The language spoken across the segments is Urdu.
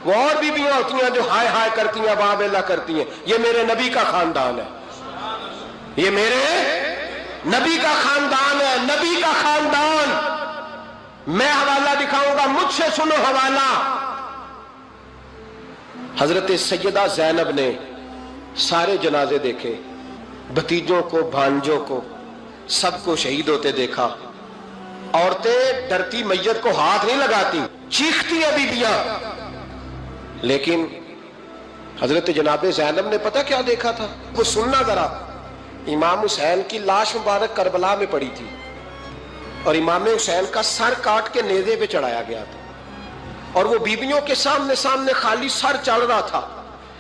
وہ اور بیویاں ہوتی ہیں جو ہائے ہائے کرتی ہیں، واہ بیلا کرتی ہیں. یہ میرے نبی کا خاندان ہے، یہ میرے نبی کا خاندان ہے، نبی کا خاندان. میں حوالہ دکھاؤں گا، مجھ سے سنو حوالہ. حضرت سیدہ زینب نے سارے جنازے دیکھے، بھتیجوں کو، بھانجوں کو، سب کو شہید ہوتے دیکھا. عورتیں ڈرتی میت کو ہاتھ نہیں لگاتی، چیختی ہیں بیویاں. لیکن حضرت جناب زینب نے پتہ کیا دیکھا تھا؟ وہ سننا ذرا. امام حسین کی لاش مبارک کربلا میں پڑی تھی اور امام حسین کا سر کاٹ کے نیزے پہ چڑھایا گیا تھا، اور وہ بیویوں کے سامنے سامنے خالی سر چڑھ رہا تھا،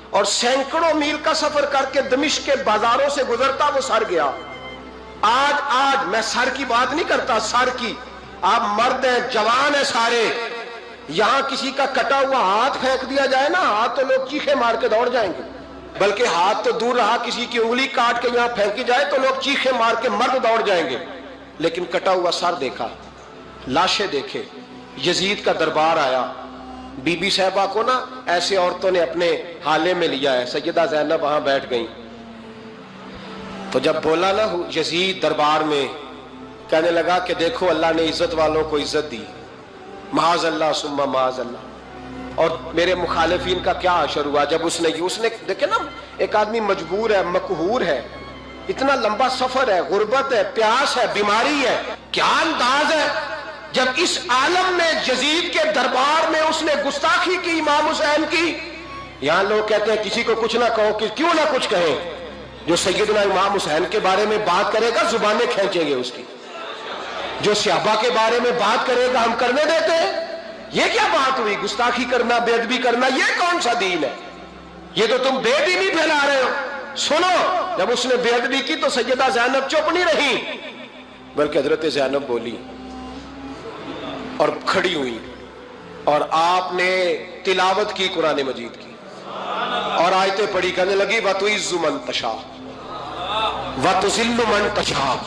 اور سینکڑوں میل کا سفر کر کے دمشق کے بازاروں سے گزرتا وہ سر گیا. آج میں سر کی بات نہیں کرتا، سر کی. آپ مرد ہیں، جوان ہیں سارے. یہاں کسی کا کٹا ہوا ہاتھ پھینک دیا جائے نا، ہاتھ تو لوگ چیخے مار کے دوڑ جائیں گے. بلکہ ہاتھ تو دور رہا، کسی کی انگلی کاٹ کے یہاں پھینکی جائے تو لوگ چیخے مار کے مرد دوڑ جائیں گے. لیکن کٹا ہوا سر دیکھا، لاشیں دیکھے. یزید کا دربار آیا، بی بی صاحبہ کو نا ایسے عورتوں نے اپنے حالے میں لیا ہے. سیدہ زینب وہاں بیٹھ گئیں. تو جب بولا نا یزید دربار میں، کہنے لگا کہ دیکھو اللہ نے عزت والوں کو عزت دی، معاذ اللہ ثم معاذ اللہ. اور میرے مخالفین کا کیا حشر ہوا جب اس نے دیکھے نا، ایک آدمی مجبور ہے، مقہور ہے، اتنا لمبا سفر ہے، غربت ہے، پیاس ہے، بیماری ہے. کیا انداز ہے جب اس عالم میں یزید کے دربار میں اس نے گستاخی کی امام حسین کی. یہاں لوگ کہتے ہیں کسی کو کچھ نہ کہو، کہ کیوں نہ کچھ کہیں. جو سیدنا امام حسین کے بارے میں بات کرے گا زبانیں کھینچیں گے اس کی. جو صحابہ کے بارے میں بات کرے گا ہم کرنے دیتے ہیں. یہ کیا بات ہوئی؟ گستاخی کرنا، بے ادبی کرنا، یہ کون سا دین ہے؟ یہ تو تم بے دینی پھیلا رہے ہو. سنو، جب اس نے بے ادبی کی تو سیدہ زینب چپ نہیں رہی، بلکہ حضرت زینب بولی اور کھڑی ہوئی، اور آپ نے تلاوت کی قرآن مجید کی اور آیتیں پڑھی. کہنے لگی وَتُعِزُّ مَن تَشَاءُ وَتُذِلُّ مَن تَشَاءُ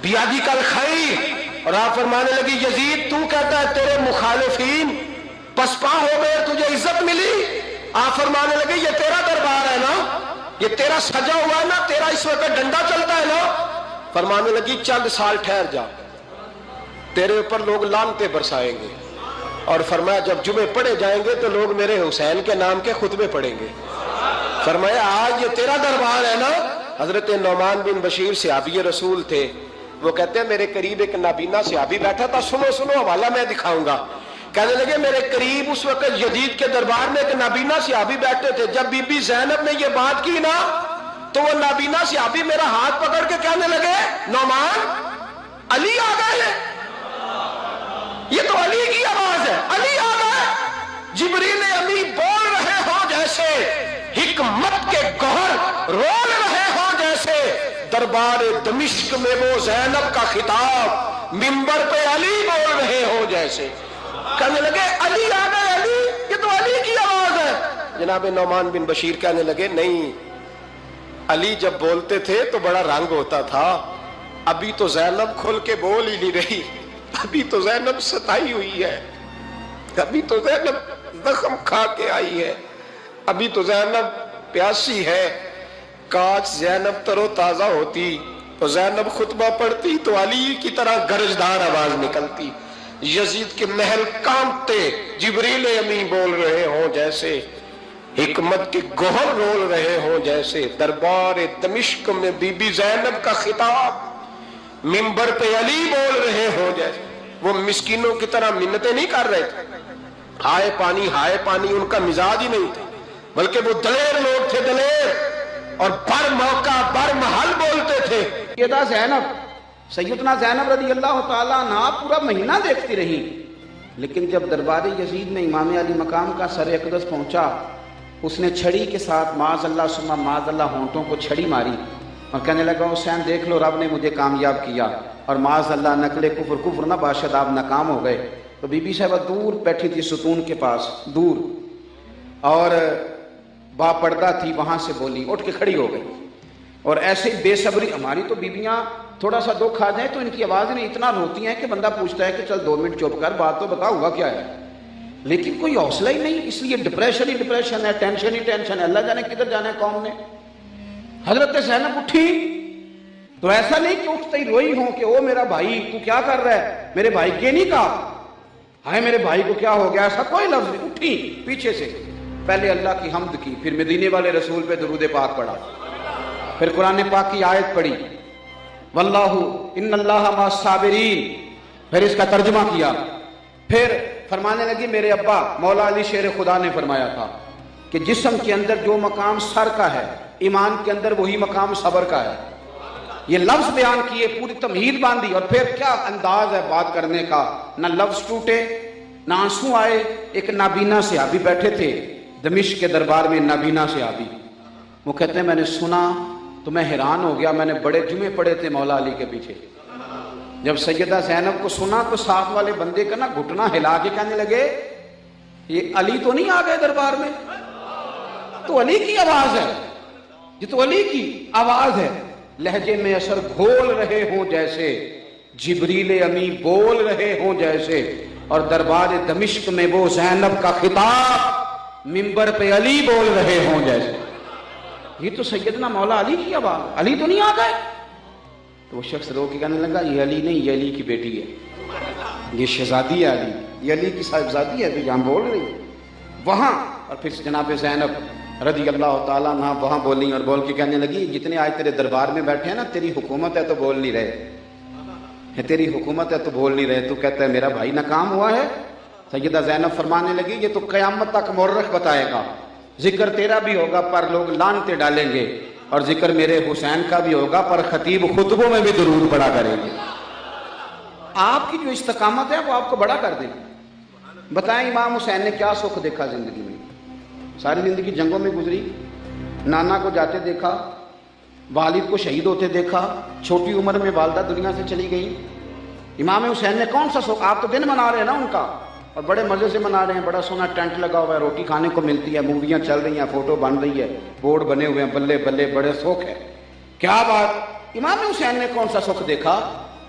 بِیَدِکَ الْخَیْرُ. اور آپ فرمانے لگی یزید تو کہتا ہے تیرے مخالفین پسپا ہو گئے، تجھے عزت ملی. آپ فرمانے لگے یہ تیرا دربار ہے نا، یہ تیرا سجا ہوا ہے نا، تیرا اس وقت ڈنڈا چلتا ہے نا. فرمانے لگی چند سال ٹھہر جا، تیرے اوپر لوگ لعنتیں برسائیں گے. اور فرمایا جب جمعے پڑھے جائیں گے تو لوگ میرے حسین کے نام کے خطبے پڑھیں گے. فرمایا آج یہ تیرا دربار ہے نا. حضرت نعمان بن بشیر صحابی رسول تھے، وہ کہتے ہیں میرے قریب ایک نابینا صحابی بیٹھا تھا. سنو حوالہ میں دکھاؤں گا. کہنے لگے میرے قریب اس وقت یزید کے دربار میں ایک نابینا صحابی بیٹھے تھے. جب بی بی زینب نے یہ بات کی نا تو وہ نابینا صحابی میرا ہاتھ پکڑ کے کہنے لگے نعمان علی آ گئے. یہ تو علی کی آواز ہے، علی آ گئے. جبریل امی بول رہے ہو جیسے، حکمت کے گوہر رول رہے ہو جیسے. دربار دمشق میں وہ زینب کا خطاب، منبر پہ علی بول رہے ہو جیسے. کہنے لگے علی آ گئے، علی، یہ تو علی کی آواز ہے. جناب نعمان بن بشیر کہنے لگے نہیں، علی جب بولتے تھے تو بڑا رنگ ہوتا تھا، ابھی تو زینب کھل کے بول ہی نہیں رہی، ابھی تو زینب ستائی ہوئی ہے، ابھی تو زینب زخم کھا کے آئی ہے، ابھی تو زینب پیاسی ہے. کاش زینب تر و تازہ ہوتی تو زینب خطبہ پڑھتی تو علی کی طرح گرجدار آواز نکلتی. یزید کے محل کانپتے، جبریل امی بول رہے ہوں جیسے، حکمت کے گوہر رول رہے ہوں جیسے. دربار دمشق میں بی بی زینب کا خطاب، منبر پہ علی بول رہے ہوں جیسے. وہ مسکینوں کی طرح منتیں نہیں کر رہے تھے، ہائے پانی ان کا مزاج ہی نہیں تھا، بلکہ وہ دلیر لوگ تھے، دلیر، اور بر موقع بر محل بولتے تھے. سیدہ زینب، سیدنا زینب رضی اللہ تعالیٰ عنہ پورا مہینہ دیکھتی رہی، لیکن جب دربار یزید میں امام علی مقام کا سر اقدس پہنچا، اس نے چھڑی کے ساتھ معاذ اللہ ثم معاذ اللہ ہونٹوں کو چھڑی ماری اور کہنے لگا حسین دیکھ لو رب نے مجھے کامیاب کیا، اور معاذ اللہ نقل کفر نہ باشد آپ ناکام ہو گئے. تو بی بی صاحبہ دور بیٹھی تھی ستون کے پاس دور، اور با پردہ تھی، وہاں سے بولی، اٹھ کے کھڑی ہو گئی. اور ایسے بے صبری، ہماری تو بیویاں تھوڑا سا دکھ آ جائے تو ان کی آواز نہیں اتنا روتی ہیں کہ بندہ پوچھتا ہے کہ چل 2 منٹ چپ کر، بات تو بتا ہوا کیا ہے. لیکن کوئی حوصلہ ہی نہیں، اس لیے ڈپریشن ہی ڈپریشن ہے، ٹینشن ہی ٹینشن ہے، اللہ جانے کدھر جانا ہے قوم نے۔ حضرت زینب اٹھی تو ایسا نہیں کہ اٹھتے ہی روئی ہوں کہ او میرا بھائی تو کیا کر رہا ہے، میرے بھائی کے نہیں کہا ہائے میرے بھائی کو کیا ہو گیا، ایسا کوئی لفظ نہیں۔ اٹھی پیچھے سے پہلے اللہ کی حمد کی، پھر مدینے والے رسول پہ درود پاک پڑھا، پھر قرآن پاک کی آیت پڑھی واللہ ان اللہ مع الصابرین، پھر اس کا ترجمہ کیا، پھر فرمانے لگی میرے ابا مولا علی شیر خدا نے فرمایا تھا کہ جسم کے اندر جو مقام سر کا ہے ایمان کے اندر وہی مقام صبر کا ہے۔ یہ لفظ بیان کیے، پوری تمہید باندھی، اور پھر کیا انداز ہے بات کرنے کا، نہ لفظ ٹوٹے نہ آنسو آئے۔ ایک نابینا صحابی بیٹھے تھے دمشق کے دربار میں، نابینا صحابی، وہ کہتے ہیں میں نے سنا تو میں حیران ہو گیا، میں نے بڑے جمعے پڑھے تھے مولا علی کے پیچھے، جب سیدہ زینب کو سنا تو ساتھ والے بندے کا نا گھٹنا ہلا کے کہنے لگے یہ علی تو نہیں آ گئے دربار میں، تو علی کی آواز ہے، یہ تو علی کی آواز ہے۔ لہجے میں اثر گھول رہے ہوں جیسے، جبریل امی بول رہے ہوں جیسے، اور دربار دمشق میں وہ زینب کا خطاب منبر پہ علی بول رہے ہوں جیسے۔ یہ تو سیدنا مولا علی کی آواز، علی تو نہیں آ گئے؟ تو وہ شخص رو کے کہنے لگا یہ علی نہیں، یہ علی کی بیٹی ہے، یہ شہزادی ہے علی، یہ علی کی صاحبزادی ہے جو یہاں بول رہی ہے۔ وہاں اور پھر جناب زینب رضی اللہ تعالیٰ عنہ وہاں بولی اور بول کے کہنے لگی جتنے آج تیرے دربار میں بیٹھے ہیں نا تیری حکومت ہے تو بول نہیں رہے، تیری حکومت ہے تو بول نہیں رہے، تو کہتا ہے میرا بھائی ناکام ہوا ہے۔ سیدہ زینب فرمانے لگی یہ تو قیامت تک مورخ بتائے گا، ذکر تیرا بھی ہوگا پر لوگ لعنتیں ڈالیں گے، اور ذکر میرے حسین کا بھی ہوگا پر خطیب خطبوں میں بھی درود پڑا کریں گے۔ آپ کی جو استقامت ہے وہ آپ کو بڑا کر دے گی۔ بتائیں امام حسین نے کیا سکھ دیکھا زندگی میں؟ ساری زندگی جنگوں میں گزری، نانا کو جاتے دیکھا، والد کو شہید ہوتے دیکھا، چھوٹی عمر میں والدہ دنیا سے چلی گئی۔ امام حسین نے کون سا سکھ؟ آپ تو دن منا رہے ہیں نا ان کا، اور بڑے مزے سے منا رہے ہیں، بڑا سونا ٹینٹ لگا ہوا ہے، روٹی کھانے کو ملتی ہے، موویاں چل رہی ہیں، فوٹو بن رہی ہے، بورڈ بنے ہوئے ہیں، بلے بلے بڑے سکھ ہے۔ کیا بات، امام حسین نے کون سا سکھ دیکھا؟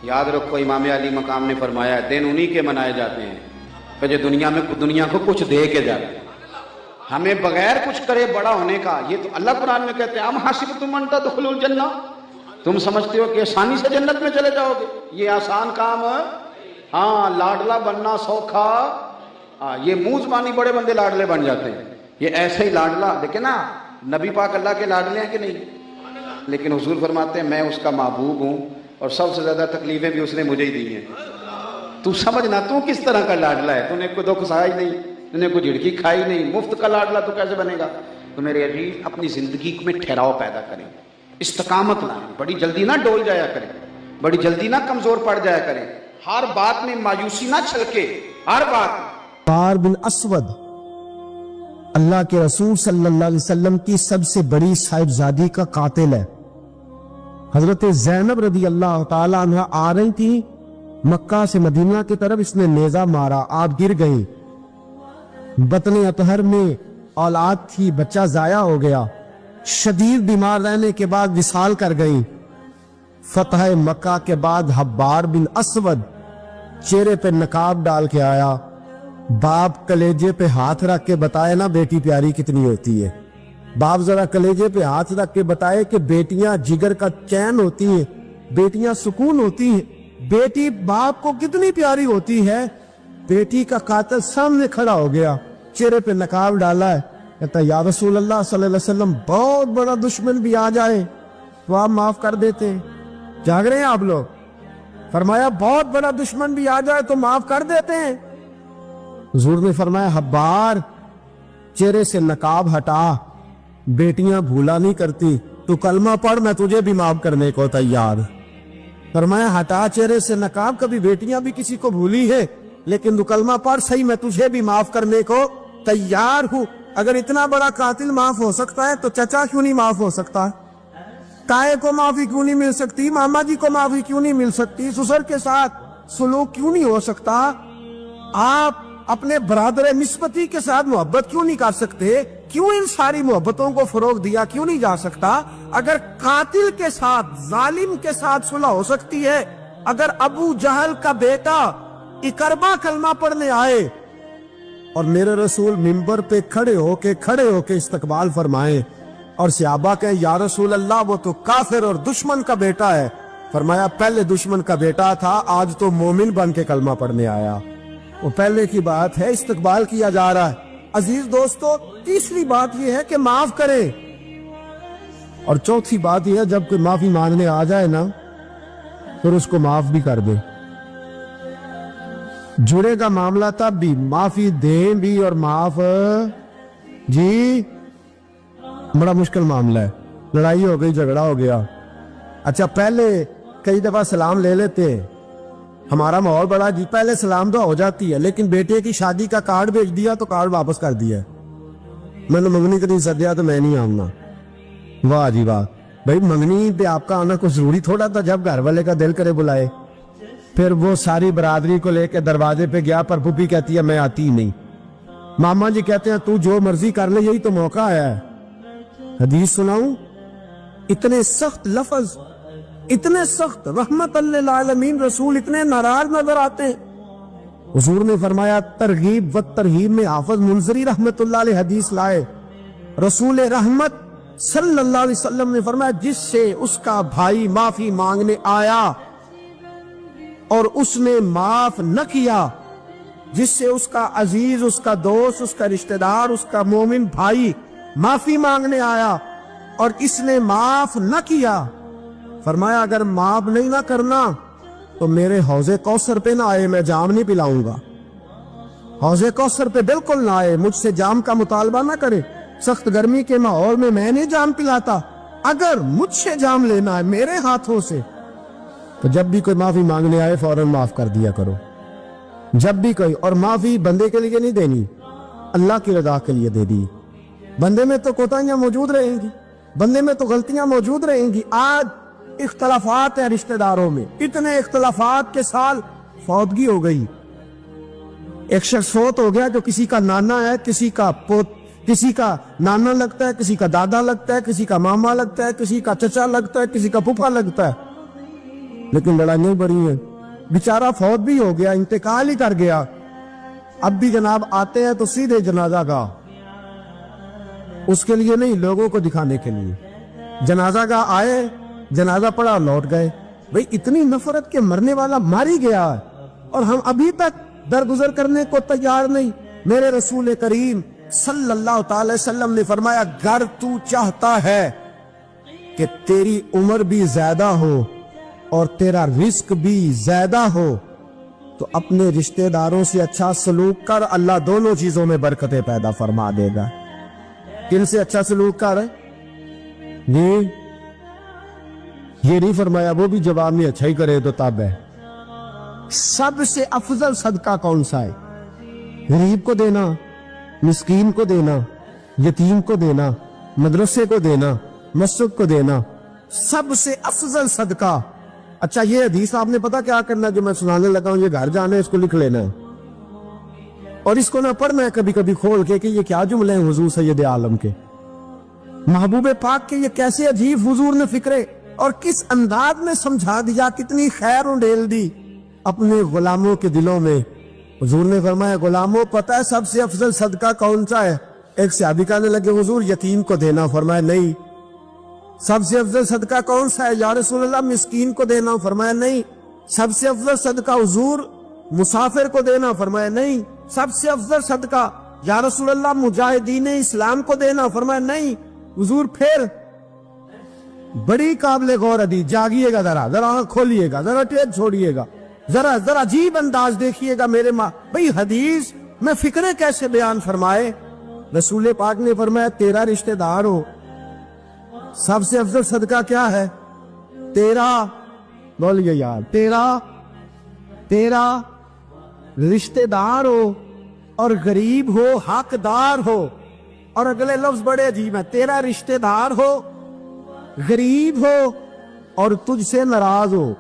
یاد رکھو امام علی مقام نے فرمایا دن انہی کے منائے جاتے ہیں کہ جو دنیا کو کچھ دے کے جاتے ہیں، ہمیں بغیر کچھ کرے بڑا ہونے کا۔ یہ تو اللہ قرآن میں کہتے ہیں ام حسبتم ان تدخلوا الجنہ، تم سمجھتے ہو کہ آسانی سے جنت میں چلے جاؤ گے؟ یہ آسان کام ہے؟ ہاں، لاڈلا بننا سوکھا، یہ منہ زبانی بڑے بندے لاڈلے بن جاتے ہیں، یہ ایسے ہی لاڈلا دیکھیں نا، نبی پاک اللہ کے لاڈلے ہیں کہ نہیں؟ لیکن حضور فرماتے ہیں میں اس کا محبوب ہوں اور سب سے زیادہ تکلیفیں بھی اس نے مجھے ہی دی ہیں۔ تو سمجھنا تو کس طرح کا لاڈلا ہے، تو نے کوئی دکھ سہا ہی نہیں، تو نے کوئی جھڑکی کھائی نہیں، مفت کا لاڈلا تو کیسے بنے گا؟ تو میرے عزیز اپنی زندگی میں ٹھہراؤ پیدا کریں، استقامت لائیں، بڑی جلدی نہ ڈول جایا کریں، بڑی جلدی نہ کمزور پڑ جایا کریں، ہر بات میں مایوسی نہ چھلکے، ہر بات۔ عمار بن اسود اللہ کے رسول صلی اللہ علیہ وسلم کی سب سے بڑی صاحبزادی کا قاتل ہے۔ حضرت زینب رضی اللہ تعالی عنہ آ رہی تھی مکہ سے مدینہ کی طرف، اس نے نیزہ مارا، آپ گر گئیں۔ بطن اطہر میں اولاد تھی، بچہ ضائع ہو گیا، شدید بیمار رہنے کے بعد وصال کر گئیں۔ فتح مکہ کے بعد حبار بن اسود چہرے پہ نقاب ڈال کے آیا، باپ کلیجے پہ ہاتھ رکھ کے بتائے نا بیٹی پیاری کتنی ہوتی ہے، باپ ذرا کلیجے پہ ہاتھ رکھ کے بتائے کہ بیٹیاں جگر کا چین ہوتی ہیں، بیٹیاں سکون ہوتی ہیں، بیٹی باپ کو کتنی پیاری ہوتی ہے۔ بیٹی کا قاتل سامنے کھڑا ہو گیا، چہرے پہ نقاب ڈالا ہے، کہتا ہے یا رسول اللہ صلی اللہ علیہ وسلم بہت بڑا دشمن بھی آ جائے تو آپ معاف کر دیتے ہیں، جاگ رہے ہیں آپ لوگ؟ فرمایا بہت بڑا دشمن بھی آ جائے تو معاف کر دیتے ہیں۔ حضور نے فرمایا حبار چہرے سے نقاب ہٹا، بیٹیاں بھولا نہیں کرتی، تو کلمہ پڑھ میں تجھے بھی معاف کرنے کو تیار۔ فرمایا ہٹا چہرے سے نقاب، کبھی بیٹیاں بھی کسی کو بھولی ہے لیکن تو کلمہ پڑھ صحیح، میں تجھے بھی معاف کرنے کو تیار ہوں۔ اگر اتنا بڑا قاتل معاف ہو سکتا ہے تو چچا کیوں نہیں معاف ہو سکتا؟ تائے کو معافی کیوں نہیں مل سکتی؟ ماما جی کو معافی کیوں نہیں مل سکتی؟ سسر کے ساتھ سلوک کیوں نہیں ہو سکتا؟ آپ اپنے برادر نسبتی کے ساتھ محبت کیوں نہیں کر سکتے؟ کیوں ان ساری محبتوں کو فروغ دیا کیوں نہیں جا سکتا؟ اگر قاتل کے ساتھ ظالم کے ساتھ صلح ہو سکتی ہے، اگر ابو جہل کا بیٹا اکرما کلمہ پڑھنے آئے اور میرے رسول منبر پہ کھڑے ہو کے استقبال فرمائیں اور صحابہ کہیں یا رسول اللہ وہ تو کافر اور دشمن کا بیٹا ہے. فرمایا پہلے دشمن کا بیٹا تھا، آج تو مومن بن کے کلمہ پڑھنے آیا. وہ پہلے کی بات ہے، استقبال کیا جا رہا ہے. عزیز دوستو، تیسری بات یہ ہے کہ معاف کریں، اور چوتھی بات یہ ہے جب کوئی معافی مانگنے آ جائے نا پھر اس کو معاف بھی کر دے. جڑے گا معاملہ تب بھی، معافی دیں بھی اور معاف جی بڑا مشکل معاملہ ہے. لڑائی ہو گئی، جھگڑا ہو گیا، اچھا پہلے کئی دفعہ سلام لے لیتے ہیں، ہمارا ماحول بڑا جی پہلے سلام دعا ہو جاتی ہے، لیکن بیٹے کی شادی کا کارڈ بھیج دیا تو کارڈ واپس کر دیا. میں نے منگنی کو نہیں سدیا تو میں نہیں آؤں. واہ جی واہ، بھائی منگنی پہ آپ کا آنا کوئی ضروری تھوڑا تھا، جب گھر والے کا دل کرے بلائے. پھر وہ ساری برادری کو لے کے دروازے پہ گیا، پر پھوپھی کہتی ہے میں آتی ہی نہیں. ماما جی کہتے ہیں تو جو مرضی کر لے، یہی تو موقع آیا ہے. حدیث سناؤں، اتنے سخت لفظ، اتنے سخت، رحمت للعالمین رسول اتنے ناراض نظر آتے ہیں. حضور نے فرمایا ترغیب و ترہیب میں حافظ منذری رحمت اللہ علیہ حدیث لائے. رسول رحمت صلی اللہ علیہ وسلم نے فرمایا جس سے اس کا بھائی معافی مانگنے آیا اور اس نے معاف نہ کیا، جس سے اس کا عزیز، اس کا دوست، اس کا رشتہ دار، اس کا مومن بھائی معافی مانگنے آیا اور اس نے معاف نہ کیا، فرمایا اگر معاف نہیں نہ کرنا تو میرے حوض کوثر پہ نہ آئے، میں جام نہیں پلاؤں گا. حوض کوثر پہ بالکل نہ آئے، مجھ سے جام کا مطالبہ نہ کرے. سخت گرمی کے ماحول میں نہیں جام پلاتا، اگر مجھ سے جام لینا ہے میرے ہاتھوں سے تو جب بھی کوئی معافی مانگنے آئے فوراً معاف کر دیا کرو. جب بھی کوئی، اور معافی بندے کے لیے نہیں دینی، اللہ کی رضا کے لیے دے دی. بندے میں تو کوتاہیاں موجود رہیں گی، بندے میں تو غلطیاں موجود رہیں گی. آج اختلافات ہیں رشتہ داروں میں، اتنے اختلافات کے سال فوتگی ہو گئی. ایک شخص فوت ہو گیا جو کسی کا نانا ہے، کسی کا کسی کا نانا لگتا ہے، کسی کا دادا لگتا ہے، کسی کا ماما لگتا ہے، کسی کا چچا لگتا ہے، کسی کا پھپھا لگتا ہے، لیکن لڑائیاں بڑی ہیں. بیچارہ فوت بھی ہو گیا، انتقال ہی کر گیا. اب بھی جناب آتے ہیں تو سیدھے جنازہ گاہ، اس کے لیے نہیں، لوگوں کو دکھانے کے لیے. جنازہ گاہ آئے، جنازہ پڑا، لوٹ گئے. بھئی اتنی نفرت کے مرنے والا ماری گیا ہے اور ہم ابھی تک درگزر کرنے کو تیار نہیں. میرے رسول کریم صلی اللہ تعالی وسلم نے فرمایا اگر تو چاہتا ہے کہ تیری عمر بھی زیادہ ہو اور تیرا رزق بھی زیادہ ہو تو اپنے رشتہ داروں سے اچھا سلوک کر، اللہ دونوں چیزوں میں برکتیں پیدا فرما دے گا. کن سے اچھا سلوک کر ہے یہ نہیں فرمایا وہ بھی جواب میں اچھا ہی کرے تو تب ہے. سب سے افضل صدقہ کون سا ہے؟ غریب کو دینا، مسکین کو دینا، یتیم کو دینا، مدرسے کو دینا، مسجد کو دینا، سب سے افضل صدقہ. اچھا یہ حدیث آپ نے پتا کیا کرنا ہے جو میں سنانے لگا ہوں، یہ گھر جانا ہے، اس کو لکھ لینا ہے اور اس کو نہ پڑھنا ہے کبھی کبھی کھول کے کہ یہ کیا جملے ہیں حضور سید عالم کے، محبوب پاک کے. یہ کیسے عجیب حضور نے فکرے اور کس انداز میں سمجھا دیا، کتنی خیر انڈیل دی اپنے غلاموں کے دلوں میں. حضور نے فرمایا غلاموں پتہ ہے سب سے افضل صدقہ کون سا ہے؟ ایک صحابی کہنے لگے حضور یتیم کو دینا. فرمایا نہیں. سب سے افضل صدقہ کون سا ہے؟ یا رسول اللہ مسکین کو دینا. فرمایا نہیں. سب سے افضل صدقہ حضور مسافر کو دینا. فرمایا نہیں. سب سے افضل صدقہ یا رسول اللہ مجاہدین اسلام کو دینا. فرمایا نہیں. حضور پھر بڑی قابل غور حدیث، جاگیے گا، ذرا آنکھ کھولیے گا، ذرا ٹیک چھوڑیے گا، ذرا عجیب انداز دیکھیے گا میرے ماں. بھئی حدیث میں فکرے کیسے بیان فرمائے. رسول پاک نے فرمایا تیرا رشتہ دار ہو، سب سے افضل صدقہ کیا ہے؟ تیرا، بولیے یار، تیرا رشتہ دار ہو اور غریب ہو، حقدار ہو. اور اگلے لفظ بڑے عجیب ہیں، تیرا رشتہ دار ہو، غریب ہو اور تجھ سے ناراض ہو.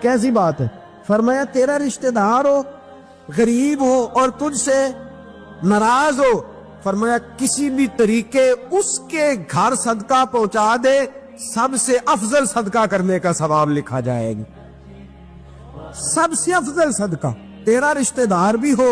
کیسی بات ہے؟ فرمایا تیرا رشتہ دار ہو، غریب ہو اور تجھ سے ناراض ہو. فرمایا کسی بھی طریقے اس کے گھر صدقہ پہنچا دے، سب سے افضل صدقہ کرنے کا ثواب لکھا جائے گا. سب سے افضل صدقہ. تیرا رشتہ دار بھی ہو،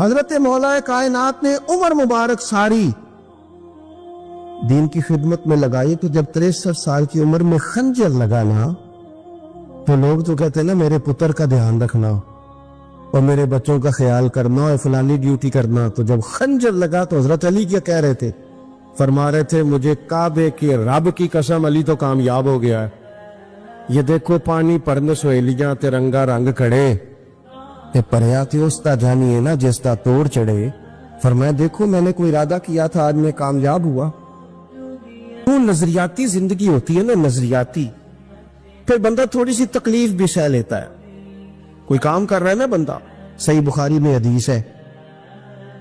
حضرت مولا کائنات نے عمر مبارک ساری دین کی خدمت میں لگائی, تو جب 63 سال کی عمر میں خنجر لگا نا تو لوگ تو کہتے ہیں نا میرے پتر کا دھیان رکھنا اور میرے بچوں کا خیال کرنا اور فلانی ڈیوٹی کرنا. تو جب خنجر لگا تو حضرت علی کیا کہہ رہے تھے؟ فرما رہے تھے مجھے کعبے کے رب کی قسم علی تو کامیاب ہو گیا ہے. یہ دیکھو پانی پرن سہیلیاں تے رنگا رنگ کھڑے تے پریا تے اس تا جانی ہے نا جس تا توڑ چڑھے. فرمایا دیکھو میں نے کوئی ارادہ کیا تھا, آج میں کامیاب ہوا. وہ نظریاتی زندگی ہوتی ہے نا, نظریاتی. پھر بندہ تھوڑی سی تکلیف بھی سہ لیتا ہے. کوئی کام کر رہا ہے نا بندہ, صحیح بخاری میں حدیث ہے,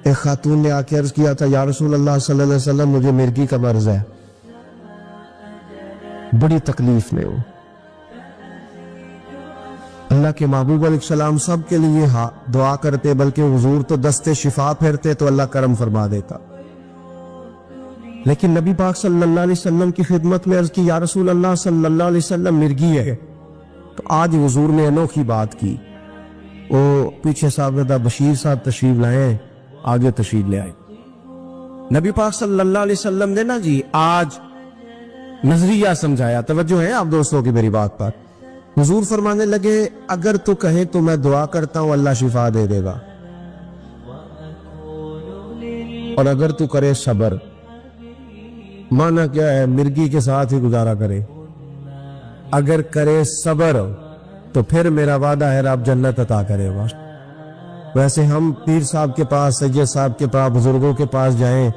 ایک خاتون نے آ کے عرض کیا تھا یا رسول اللہ صلی اللہ علیہ وسلم مجھے مرگی کا مرض ہے, بڑی تکلیف میں ہو. اللہ کے محبوب علیہ السلام سب کے لیے دعا کرتے, بلکہ حضور تو دستے شفا پھیرتے تو اللہ کرم فرما دیتا. لیکن نبی پاک صلی اللہ علیہ وسلم کی خدمت میں عرض کی یا رسول اللہ صلی اللہ علیہ وسلم مرگی ہے. تو آج حضور نے انوکھی بات کی. وہ پیچھے صاحبزادہ بشیر صاحب تشریف لائے, آگے تشریف لے آئے. نبی پاک صلی اللہ علیہ وسلم نے نا جی آج نظریہ سمجھایا. توجہ ہے آپ دوستوں کی میری بات پر. حضور فرمانے لگے اگر تو کہے تو میں دعا کرتا ہوں اللہ شفا دے دے گا, اور اگر تو کرے صبر. مانا کیا ہے؟ مرگی کے ساتھ ہی گزارا کرے. اگر کرے صبر تو پھر میرا وعدہ ہے آپ جنت عطا کرے گا. ویسے ہم پیر صاحب کے پاس, سید صاحب کے پاس, بزرگوں کے پاس جائیں,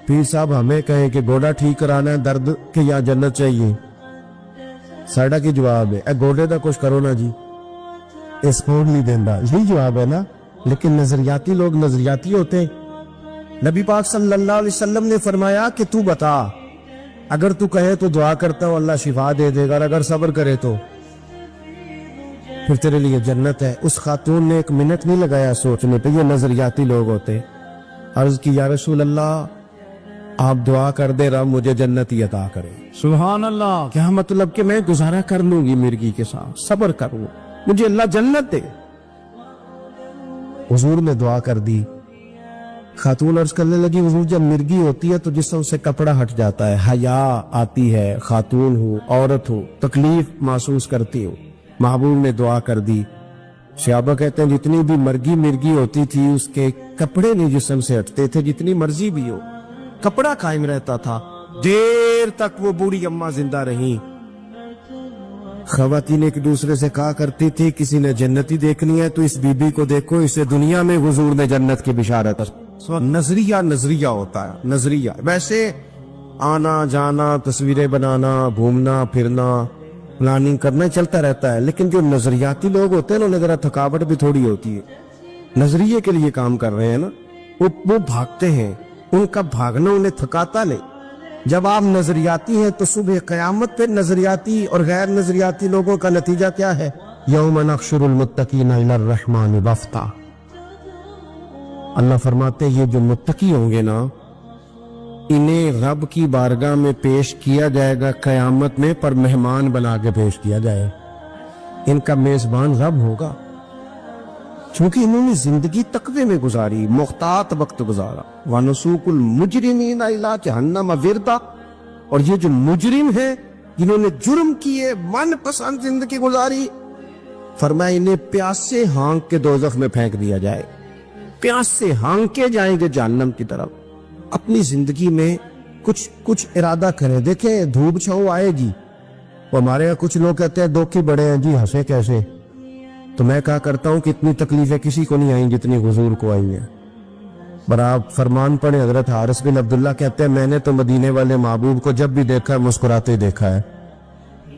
پیر صاحب ہمیں کہیں کہ گوڑا ٹھیک کرانا ہے درد کے یا جنت چاہیے, ساڑا کی جواب ہے اے گوڑے دا کچھ کرو نا جی, اس کوڑ نہیں دینا, یہی جواب ہے نا. لیکن نظریاتی لوگ نظریاتی ہوتے ہیں. نبی پاک صلی اللہ علیہ وسلم نے فرمایا کہ تو بتا, اگر تو کہے تو دعا کرتا ہوں اللہ شفا دے دے گا, اور اگر صبر کرے تو پھر تیرے لیے جنت ہے. اس خاتون نے 1 منٹ نہیں لگایا سوچنے پہ, یہ نظریاتی لوگ ہوتے. عرض کی یا رسول اللہ آپ دعا کر دے رب مجھے جنت ہی عطا کرے. سبحان اللہ. کیا مطلب کہ میں گزارا کر لوں گی مرگی کے ساتھ, صبر کروں, مجھے اللہ جنت دے. حضور نے دعا کر دی. خاتون عرض کرنے لگی حضور جب مرگی ہوتی ہے تو جسم سے کپڑا ہٹ جاتا ہے, حیا آتی ہے, خاتون ہو عورت ہو تکلیف محسوس کرتی ہو. محبوب نے دعا کر دی. صحابہ کہتے ہیں جتنی بھی مرگی ہوتی تھی اس کے کپڑے نہیں جسم سے ہٹتے تھے, جتنی مرضی بھی ہو کپڑا قائم رہتا تھا. دیر تک وہ بوڑھی اماں زندہ رہیں. خواتین ایک دوسرے سے کہا کرتی تھی کسی نے جنتی دیکھنی ہے تو اس بی بی کو دیکھو, اسے دنیا میں حضور نے جنت کی بشارت. نظریہ ہوتا ہے, نظریہ. ویسے آنا جانا, تصویریں بنانا, گھومنا پھرنا, پلاننگ کرنا چلتا رہتا ہے. لیکن جو نظریاتی لوگ ہوتے ہیں نا انہیں ذرا تھکاوٹ بھی تھوڑی ہوتی ہے. نظریے کے لیے کام کر رہے ہیں نا, وہ بھاگتے ہیں, ان کا بھاگنا انہیں تھکاتا نہیں. جب آپ نظریاتی ہیں تو صبح قیامت پہ نظریاتی اور غیر نظریاتی لوگوں کا نتیجہ کیا ہے؟ یوم نحشر المتقین الی الرحمن وفدا. اللہ فرماتے ہیں یہ جو متقی ہوں گے نا انہیں رب کی بارگاہ میں پیش کیا جائے گا قیامت میں, پر مہمان بنا کے پیش کیا جائے. ان کا میزبان رب ہوگا, چونکہ انہوں نے زندگی تقوی میں گزاری, محتاط وقت گزارا. وَنُسُوقُ الْمُجْرِمِينَ إِلَىٰ جَهَنَّمَ وِرْدًا. اور یہ جو مجرم ہیں جنہوں نے جرم کیے, من پسند زندگی گزاری, فرمایا انہیں پیاس سے ہانک کے دوزخ میں پھینک دیا جائے. پیاس سے ہانکے جائیں گے جہنم کی طرف. اپنی زندگی میں کچھ ارادہ کریں. دیکھیں دھوپ چھاؤں آئے گی. وہ ہمارے یہاں کچھ لوگ کہتے ہیں دکھی بڑے ہیں جی, ہنسے کیسے. تو میں کہا کرتا ہوں کہ اتنی تکلیفیں کسی کو نہیں آئیں جتنی حضور کو آئی ہیں. پر آپ فرمان پڑھیں. حضرت حارث بن عبداللہ کہتے ہیں میں نے تو مدینے والے محبوب کو جب بھی دیکھا ہے مسکراتے دیکھا ہے.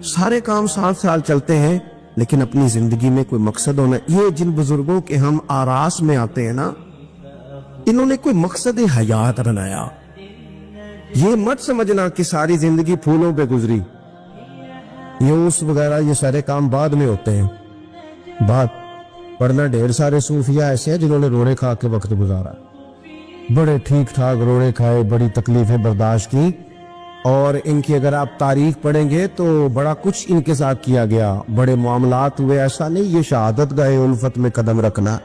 سارے کام 7 سال چلتے ہیں لیکن اپنی زندگی میں کوئی مقصد ہونا. یہ جن بزرگوں کے ہم آراس میں آتے ہیں نا, انہوں نے کوئی مقصد حیات بنایا. یہ مت سمجھنا کہ ساری زندگی پھولوں پہ گزری. یوس وغیرہ یہ سارے کام بعد میں ہوتے ہیں. ورنہ ڈھیر سارے صوفیہ ایسے ہیں جنہوں نے روڑے کھا کے وقت گزارا, بڑے ٹھیک ٹھاک روڑے کھائے, بڑی تکلیفیں برداشت کی, اور ان کی اگر آپ تاریخ پڑھیں گے تو بڑا کچھ ان کے ساتھ کیا گیا، بڑے معاملات ہوئے. ایسا نہیں یہ شہادت گاہ الفت میں قدم رکھنا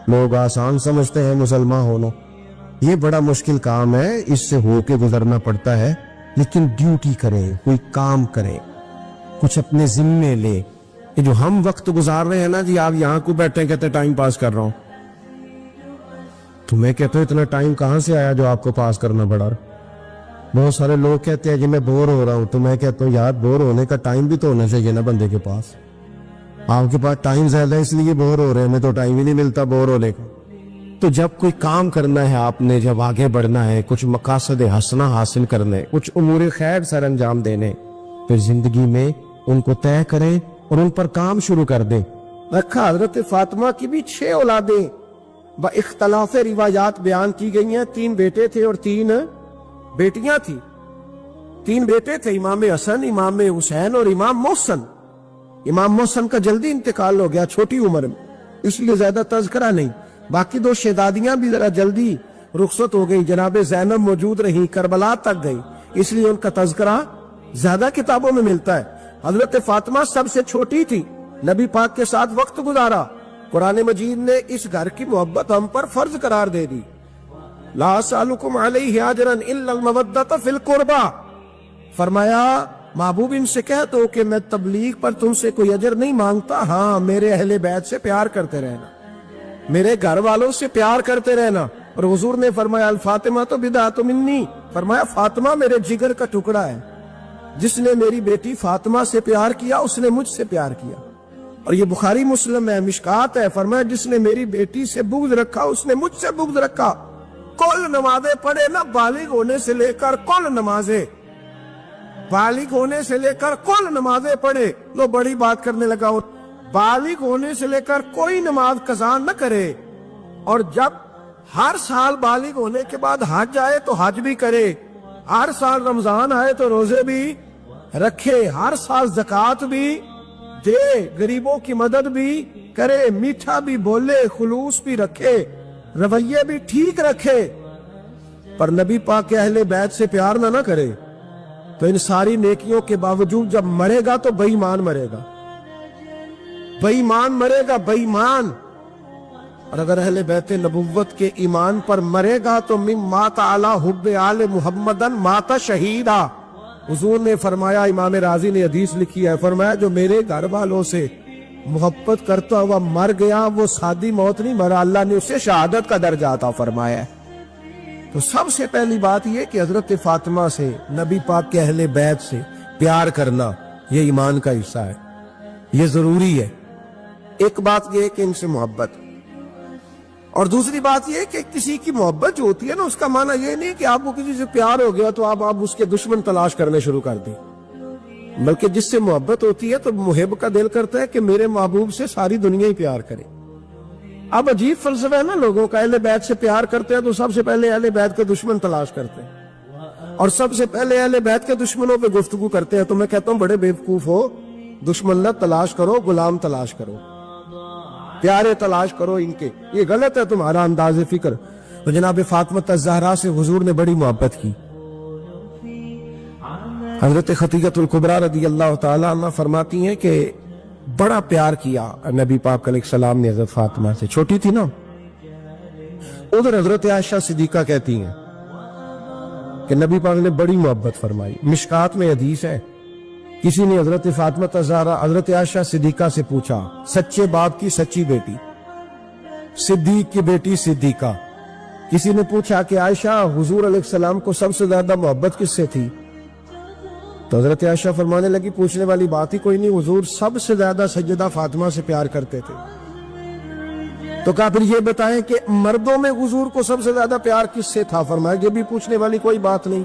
لوگ آسان سمجھتے ہیں مسلمان ہونا، یہ بڑا مشکل کام ہے، اس سے ہو کے گزرنا پڑتا ہے. لیکن ڈیوٹی کریں، کوئی کام کریں، کچھ اپنے ذمے لے. یہ جو ہم وقت گزار رہے ہیں نا جی، آپ یہاں کو بیٹھے کہتے ٹائم پاس کر رہا ہوں، تو میں کہتا ہوں اتنا ٹائم کہاں سے آیا جو آپ کو پاس کرنا پڑا. بہت سارے لوگ کہتے ہیں جی میں بور ہو رہا ہوں، تو میں کہتا ہوں یار بور ہونے کا ٹائم بھی تو ہونا چاہیے نا بندے کے پاس. آپ کے پاس ٹائم زیادہ ہے اس لیے بور ہو رہے ہیں، ہمیں تو ٹائم ہی نہیں ملتا بور ہونے کا. تو جب کوئی کام کرنا ہے آپ نے، جب آگے بڑھنا ہے، کچھ مقاصد حسنہ حاصل کرنے، کچھ امور خیر سر انجام دینے، پھر زندگی میں ان کو طے کریں اور ان پر کام شروع کر دیں. رکھا حضرت فاطمہ کی بھی 6 اولادیں با اختلاف روایات بیان کی گئی ہیں. 3 بیٹے تھے اور 3 بیٹیاں تھی. 3 بیٹے تھے، امام حسن، امام حسین اور امام محسن. امام محسن کا جلدی انتقال ہو گیا چھوٹی عمر میں، اس لیے زیادہ تذکرہ نہیں. باقی 2 شہزادیاں بھی ذرا جلدی رخصت ہو گئی. جناب زینب موجود رہی، کربلا تک گئی، اس لیے ان کا تذکرہ زیادہ کتابوں میں ملتا ہے. حضرت فاطمہ سب سے چھوٹی تھی، نبی پاک کے ساتھ وقت گزارا. قرآن مجید نے اس گھر کی محبت ہم پر فرض قرار دے دی. لا اسألکم علیہ اجرا الا المودۃ فی القربى، فرمایا محبوب ان سے کہہ دو کہ میں تبلیغ پر تم سے کوئی اجر نہیں مانگتا، ہاں میرے اہل بیت سے پیار کرتے رہنا، میرے گھر والوں سے پیار کرتے رہنا. اور حضور نے فرمایا الفاطمہ تو بدعۃ منی، فرمایا فاطمہ میرے جگر کا ٹکڑا ہے، جس نے میری بیٹی فاطمہ سے پیار کیا اس نے مجھ سے پیار کیا. اور یہ بخاری مسلم ہے، مشکات ہے. فرمایا جس نے میری بیٹی سے بغض رکھا اس نے مجھ سے بغض رکھا. کل نمازیں پڑھے نا، بالغ ہونے سے لے کر کل نمازیں، بالغ ہونے سے لے کر کل نمازیں پڑھے. لو بڑی بات کرنے لگا. اور بالغ ہونے سے لے کر کوئی نماز قضا نہ کرے، اور جب ہر سال بالغ ہونے کے بعد حج آئے تو حج بھی کرے، ہر سال رمضان آئے تو روزے بھی رکھے، ہر سال زکوٰۃ بھی دے، غریبوں کی مدد بھی کرے، میٹھا بھی بولے، خلوص بھی رکھے، رویے بھی ٹھیک رکھے. پر نبی پاک کے اہل بیت سے پیار نہ کرے تو ان ساری نیکیوں کے باوجود جب مرے گا تو بے ایمان مرے گا، بے ایمان مرے گا، بے ایمان. اور اگر اہل بیت نبوت کے ایمان پر مرے گا تو من مات علی حب آل محمدن مات شہیدا. حضور نے فرمایا، امام رازی نے حدیث لکھی ہے، فرمایا جو میرے گھر والوں سے محبت کرتا ہوا مر گیا وہ سادی موت نہیں مرا، اللہ نے اسے شہادت کا درجہ عطا فرمایا ہے. تو سب سے پہلی بات یہ کہ حضرت فاطمہ سے، نبی پاک کے اہل بیت سے پیار کرنا یہ ایمان کا حصہ ہے، یہ ضروری ہے. ایک بات یہ ہے کہ ان سے محبت، اور دوسری بات یہ کہ کسی کی محبت جو ہوتی ہے نا، اس کا معنی یہ نہیں کہ آپ کو کسی سے پیار ہو گیا تو آپ اس کے دشمن تلاش کرنے شروع کر دیں، بلکہ جس سے محبت ہوتی ہے تو محب کا دل کرتا ہے کہ میرے محبوب سے ساری دنیا ہی پیار کرے. اب عجیب فلسفہ ہے نا لوگوں کا، اہل بیت سے پیار کرتے ہیں تو سب سے پہلے اہل بیت کے دشمن تلاش کرتے ہیں، اور سب سے پہلے اہل بیت کے دشمنوں پہ گفتگو کرتے ہیں. تو میں کہتا ہوں بڑے بیوقوف ہو، دشمن نہ تلاش کرو، غلام تلاش کرو، پیارے تلاش کرو ان کے. یہ غلط ہے تمہارا انداز فکر. تو جناب فاطمہ الزہرا سے حضور نے بڑی محبت کی. حضرت خدیجہ الکبریٰ رضی اللہ تعالی عنہ فرماتی ہیں کہ بڑا پیار کیا نبی پاک علیہ السلام نے حضرت فاطمہ سے، چھوٹی تھی نا. ادھر حضرت عائشہ صدیقہ کہتی ہیں کہ نبی پاک نے بڑی محبت فرمائی. مشکات میں حدیث ہے، کسی نے حضرت فاطمہ الزہرا حضرت عائشہ صدیقہ سے پوچھا، سچے باپ کی سچی بیٹی، صدیق کی بیٹی صدیقہ. کسی نے پوچھا کہ عائشہ حضور علیہ السلام کو سب سے زیادہ محبت کس سے تھی؟ تو حضرت عائشہ فرمانے لگی پوچھنے والی بات ہی کوئی نہیں، حضور سب سے زیادہ سیدہ فاطمہ سے پیار کرتے تھے. تو کہا پھر یہ بتائیں کہ مردوں میں حضور کو سب سے زیادہ پیار کس سے تھا؟ فرمایا یہ بھی پوچھنے والی کوئی بات نہیں،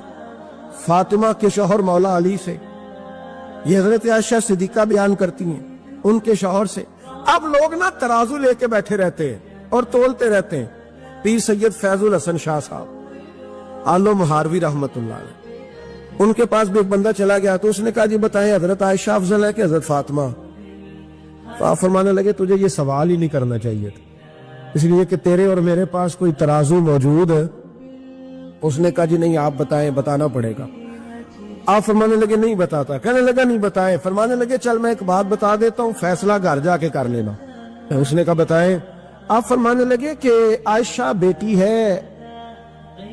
فاطمہ کے شوہر مولا علی سے. یہ حضرت عائشہ صدیقہ بیان کرتی ہیں ان کے شوہر سے. اب لوگ نا ترازو لے کے بیٹھے رہتے ہیں اور تولتے رہتے ہیں. پیر سید فیض الحسن شاہ صاحب آلو مہاروی رحمت اللہ علیہ، ان کے پاس بھی ایک بندہ چلا گیا تو اس نے کہا جی بتائیں حضرت عائشہ افضل ہے کہ حضرت فاطمہ؟ آپ فرمانے لگے تجھے یہ سوال ہی نہیں کرنا چاہیے تھا، اس لیے کہ تیرے اور میرے پاس کوئی ترازو موجود ہے. اس نے کہا جی نہیں آپ بتائیں، بتانا پڑے گا. آپ فرمانے لگے نہیں بتاتا. کہنے لگا نہیں بتائے. فرمانے لگے چل میں ایک بات بتا دیتا ہوں, فیصلہ گھر جا کے کر لینا. اس نے کہا بتائے. آپ فرمانے لگے کہ عائشہ بیٹی ہے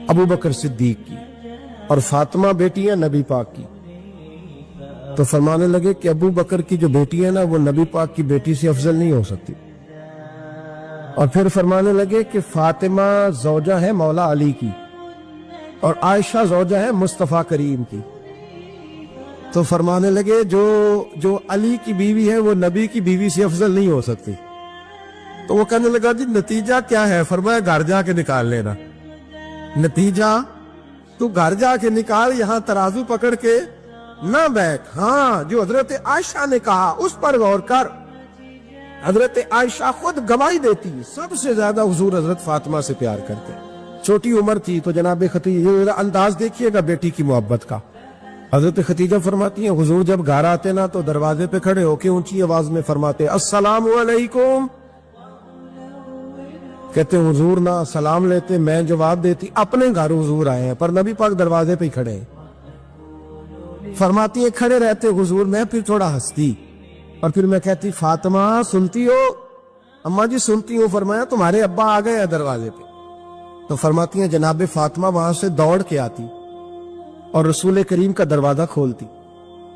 ابو بکر صدیق کی اور فاطمہ بیٹی ہے نبی پاک کی. تو فرمانے لگے کہ ابو بکر کی جو بیٹی ہے نا وہ نبی پاک کی بیٹی سے افضل نہیں ہو سکتی. اور پھر فرمانے لگے کہ فاطمہ زوجہ ہے مولا علی کی اور عائشہ زوجہ ہے مصطفیٰ کریم کی. تو فرمانے لگے جو علی کی بیوی ہے وہ نبی کی بیوی سے افضل نہیں ہو سکتی. تو وہ کہنے لگا جی نتیجہ کیا ہے؟ فرمایا گھر جا کے نکال لینا. نتیجہ تو گھر جا کے نکال, یہاں ترازو پکڑ کے نہ بیٹھ. ہاں جو حضرت عائشہ نے کہا اس پر غور کر. حضرت عائشہ خود گواہی دیتی سب سے زیادہ حضور حضرت فاطمہ سے پیار کرتے. چھوٹی عمر تھی تو جناب خدیجہ, انداز دیکھیے گا بیٹی کی محبت کا. حضرت خدیجہ فرماتی ہیں حضور جب گھر آتے نا تو دروازے پہ کھڑے ہو کے اونچی آواز میں فرماتے السلام علیکم. کہتے حضور نہ سلام لیتے, میں جواب دیتی اپنے گھر حضور آئے ہیں پر نبی پاک دروازے پہ ہی کھڑے ہیں. فرماتی ہیں کھڑے رہتے حضور, میں پھر تھوڑا ہنستی اور پھر میں کہتی فاطمہ سنتی ہو؟ اماں جی سنتی ہوں. فرمایا تمہارے ابا آ گئے ہیں دروازے پہ. تو فرماتی ہیں جناب فاطمہ وہاں سے دوڑ کے آتی اور رسول کریم کا دروازہ کھولتی,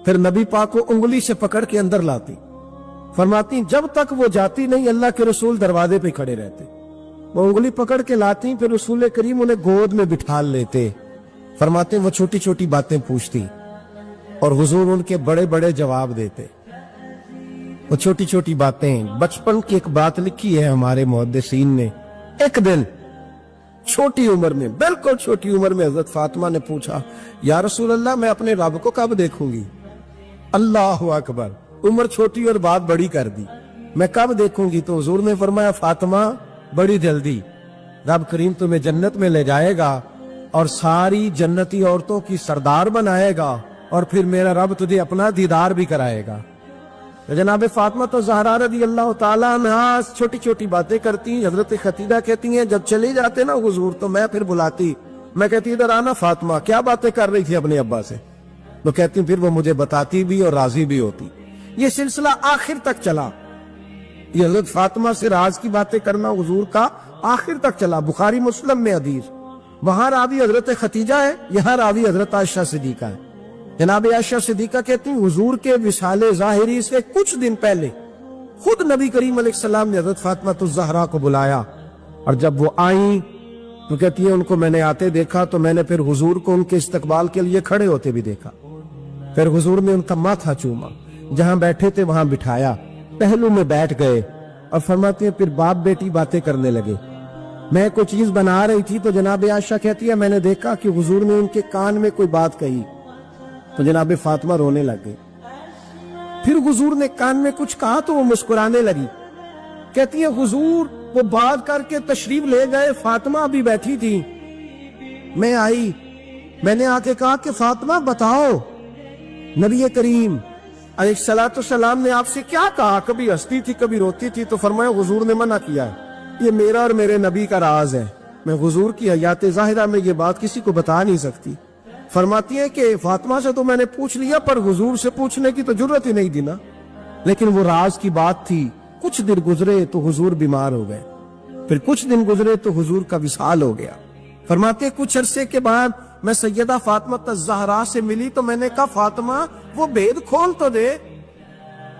پھر نبی پاک کو انگلی سے پکڑ کے اندر لاتی. فرماتی جب تک وہ جاتی نہیں اللہ کے رسول دروازے پہ کھڑے رہتے. وہ انگلی پکڑ کے لاتی, پھر رسول کریم انہیں گود میں بٹھا لیتے. فرماتے وہ چھوٹی چھوٹی باتیں پوچھتی اور حضور ان کے بڑے بڑے جواب دیتے. وہ چھوٹی چھوٹی باتیں, بچپن کی ایک بات لکھی ہے ہمارے محدثین نے. ایک دن چھوٹی عمر میں, بالکل چھوٹی عمر میں حضرت فاطمہ نے پوچھا یا رسول اللہ میں اپنے رب کو کب دیکھوں گی؟ اللہ اکبر, عمر چھوٹی اور بات بڑی کر دی. میں کب دیکھوں گی؟ تو حضور نے فرمایا فاطمہ بڑی جلدی. رب کریم تمہیں جنت میں لے جائے گا اور ساری جنتی عورتوں کی سردار بنائے گا اور پھر میرا رب تجھے اپنا دیدار بھی کرائے گا. جناب فاطمہ تو زہرا رضی اللہ تعالیٰ عنہا چھوٹی چھوٹی باتیں کرتی. حضرت خدیجہ کہتی ہیں جب چلی جاتے نا حضور تو میں پھر بلاتی, میں کہتی ادھر آنا فاطمہ, کیا باتیں کر رہی تھی اپنے ابا سے؟ تو کہتی پھر وہ مجھے بتاتی بھی اور راضی بھی ہوتی. یہ سلسلہ آخر تک چلا. یہ حضرت فاطمہ سے راز کی باتیں کرنا حضور کا آخر تک چلا. بخاری مسلم میں حدیث, وہاں راوی حضرت خدیجہ ہے, یہاں راوی حضرت عائشہ صدیقہ ہے. جناب عائشہ صدیقہ کہتی ہیں حضور کے وصال ظاہری سے کچھ دن پہلے خود نبی کریم علیہ السلام نے حضرت فاطمہ الزہرا کو بلایا اور جب وہ آئیں تو کہتی ہیں ان کو میں نے آتے دیکھا تو میں نے پھر حضور کو ان کے استقبال کے لیے کھڑے ہوتے بھی دیکھا. پھر حضور نے ان کا ماتھا چوما, جہاں بیٹھے تھے وہاں بٹھایا, پہلو میں بیٹھ گئے اور فرماتے ہیں پھر باپ بیٹی باتیں کرنے لگے. میں کوئی چیز بنا رہی تھی تو جناب عائشہ کہتی ہے میں نے دیکھا کہ حضور نے ان کے کان میں کوئی بات کہی تو جناب فاطمہ رونے لگ گئی. پھر حضور نے کان میں کچھ کہا تو وہ مسکرانے لگی. کہتی ہے حضور وہ بات کر کے تشریف لے گئے, فاطمہ بھی بیٹھی تھی, میں آئی, میں نے آ کے کہا کہ فاطمہ بتاؤ نبی کریم علیہ الصلوۃ والسلام نے آپ سے کیا کہا؟ کبھی ہنستی تھی کبھی روتی تھی. تو فرمایا حضور نے منع کیا ہے, یہ میرا اور میرے نبی کا راز ہے, میں حضور کی حیات ظاہرہ میں یہ بات کسی کو بتا نہیں سکتی. فرماتی ہے کہ فاطمہ سے تو میں نے پوچھ لیا پر حضور سے پوچھنے کی تو ضرورت ہی نہیں دی نا, لیکن وہ راز کی بات تھی. کچھ دن گزرے تو حضور بیمار ہو گئے, پھر کچھ دن گزرے تو حضور کا وصال ہو گیا. فرماتے کچھ عرصے کے بعد میں سیدہ فاطمہ الزہرا سے ملی تو میں نے کہا فاطمہ وہ بید کھول تو دے,